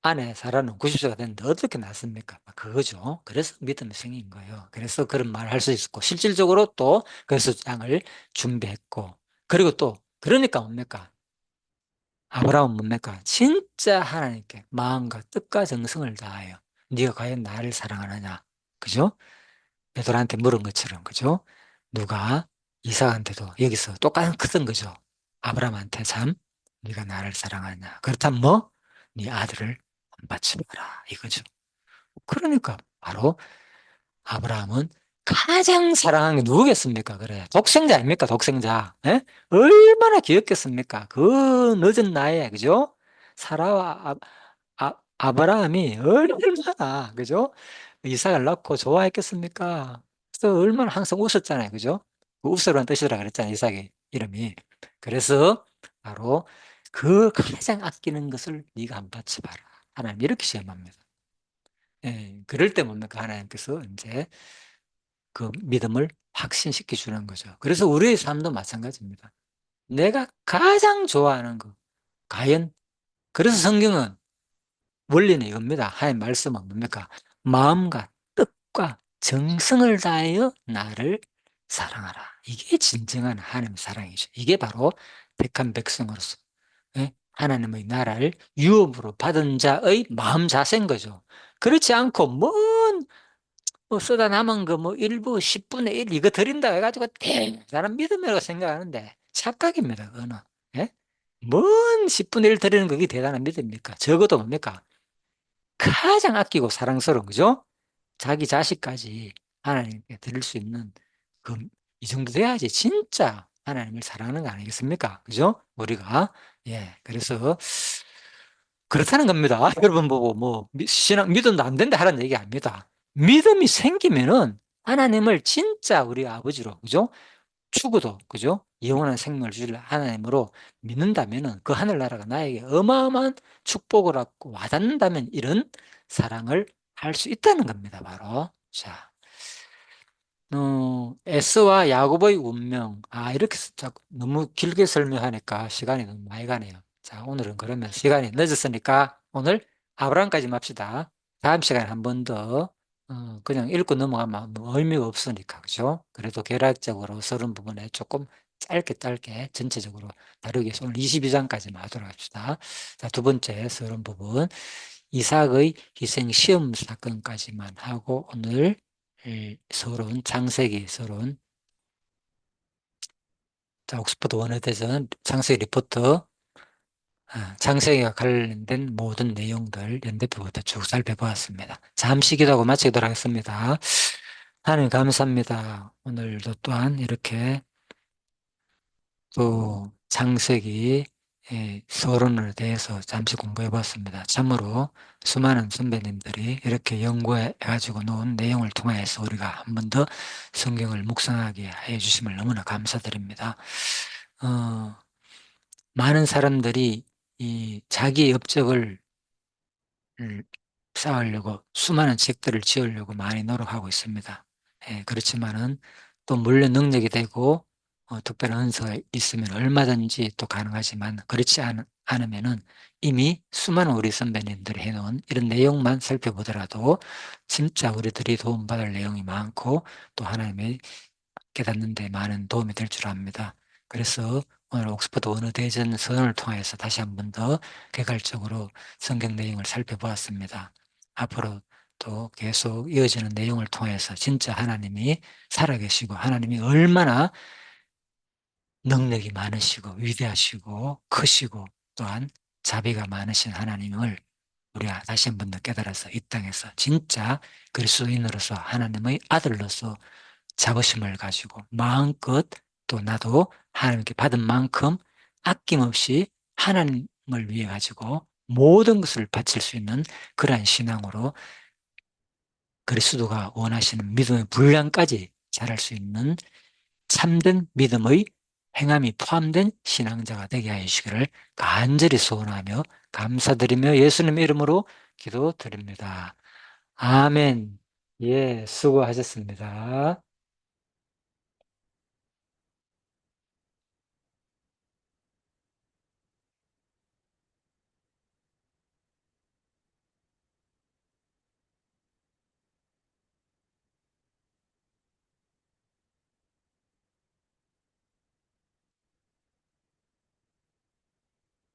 아내 사라는 90세가 됐는데 어떻게 낳습니까? 그거죠. 그래서 믿음이 생긴 거예요. 그래서 그런 말을 할 수 있었고, 실질적으로 또 그래서 양을 준비했고, 그리고 또, 그러니까 뭡니까? 아브라함은 뭡니까? 진짜 하나님께 마음과 뜻과 정성을 다하여 네가 과연 나를 사랑하느냐? 그죠? 베드로한테 물은 것처럼, 그죠? 누가 이삭한테도 여기서 똑같은 거죠. 아브라함한테 참 네가 나를 사랑하냐. 그렇다면 뭐? 네 아들을 바치라 이거죠. 그러니까 바로 아브라함은 가장 사랑하는 게 누구겠습니까? 그래. 독생자 아닙니까? 독생자. 예? 얼마나 귀엽겠습니까? 그 늦은 나이에, 그죠? 사라와 아브라함이 얼마나, 그죠? 이삭을 낳고 좋아했겠습니까? 그래서 얼마나 항상 웃었잖아요. 그죠? 그 웃으라는 뜻이라 그랬잖아요. 이삭의 이름이. 그래서 바로 그 가장 아끼는 것을 네가 안 바쳐봐라. 하나님 이렇게 시험합니다. 예, 그럴 때 뭡니까? 하나님께서 이제 그 믿음을 확신시켜 주는 거죠. 그래서 우리의 삶도 마찬가지입니다. 내가 가장 좋아하는 거. 과연, 그래서 성경은 원리는 이겁니다. 하나님 말씀은 뭡니까? 마음과 뜻과 정성을 다하여 나를 사랑하라. 이게 진정한 하나님의 사랑이죠. 이게 바로 택한 백성으로서 예? 하나님의 나라를 유업으로 받은 자의 마음 자세인 거죠. 그렇지 않고 뭐 쓰다 남은 거 뭐 일부 10분의 1 이거 드린다 해가지고 대단한 믿음이라고 생각하는데 착각입니다. 그거는. 예? 뭔 10분의 1 드리는 그게 대단한 믿음입니까? 적어도 뭡니까? 가장 아끼고 사랑스러운 거죠? 자기 자식까지 하나님께 드릴 수 있는 그 이 정도 돼야지 진짜 하나님을 사랑하는 거 아니겠습니까? 그죠? 우리가 예 그래서 그렇다는 겁니다. 여러분 보고 뭐 신앙 믿음도 안 된다 하라는 얘기 아닙니다. 믿음이 생기면은 하나님을 진짜 우리 아버지로 그죠? 추구도 그죠? 영원한 생명을 주실 하나님으로 믿는다면은 그 하늘나라가 나에게 어마어마한 축복을 얻고 와닿는다면 이런 사랑을 할 수 있다는 겁니다. 바로 자, 에서와 야곱의 운명. 이렇게 자꾸 너무 길게 설명하니까 시간이 너무 많이 가네요. 자, 오늘은 그러면 시간이 늦었으니까 오늘 아브라함까지 맙시다. 다음 시간에 한 번 더, 그냥 읽고 넘어가면 뭐 의미가 없으니까, 그죠? 그래도 개략적으로 서론 부분에 조금 짧게 전체적으로 다루기 위해서 오늘 22장까지만 하도록 합시다. 자, 두 번째 서론 부분. 이삭의 희생 시험 사건까지만 하고 오늘 서론, 창세기 서론, 자, 옥스퍼드 원어대전 창세기 리포트, 창세기와 관련된 모든 내용들 연대표부터 쭉 살펴보았습니다. 잠시 기도하고 마치도록 하겠습니다. 하나님 감사합니다. 오늘도 또한 이렇게 또 창세기 서론에 대해서 잠시 공부해 봤습니다. 참으로 수많은 선배님들이 이렇게 연구해 가지고 놓은 내용을 통해서 우리가 한 번 더 성경을 묵상하게 해 주심을 너무나 감사드립니다. 어, 많은 사람들이 이 자기 업적을 쌓으려고 수많은 책들을 지으려고 많이 노력하고 있습니다. 그렇지만은 또 물론 능력이 되고 특별한 은사가 있으면 얼마든지 또 가능하지만 그렇지 않으면은 이미 수많은 우리 선배님들이 해놓은 이런 내용만 살펴보더라도 진짜 우리들이 도움받을 내용이 많고 또 하나님의 깨닫는 데 많은 도움이 될 줄 압니다. 그래서 오늘 옥스퍼드 원어 대전 서론을 통해서 다시 한 번 더 개괄적으로 성경 내용을 살펴보았습니다. 앞으로 또 계속 이어지는 내용을 통해서 진짜 하나님이 살아계시고 하나님이 얼마나 능력이 많으시고 위대하시고 크시고 또한 자비가 많으신 하나님을 우리가 다시 한 번 더 깨달아서 이 땅에서 진짜 그리스도인으로서 하나님의 아들로서 자부심을 가지고 마음껏 또 나도 하나님께 받은 만큼 아낌없이 하나님을 위해 가지고 모든 것을 바칠 수 있는 그러한 신앙으로 그리스도가 원하시는 믿음의 분량까지 자랄 수 있는 참된 믿음의 행함이 포함된 신앙자가 되게 하시기를 간절히 소원하며 감사드리며 예수님의 이름으로 기도드립니다. 아멘. 예, 수고하셨습니다.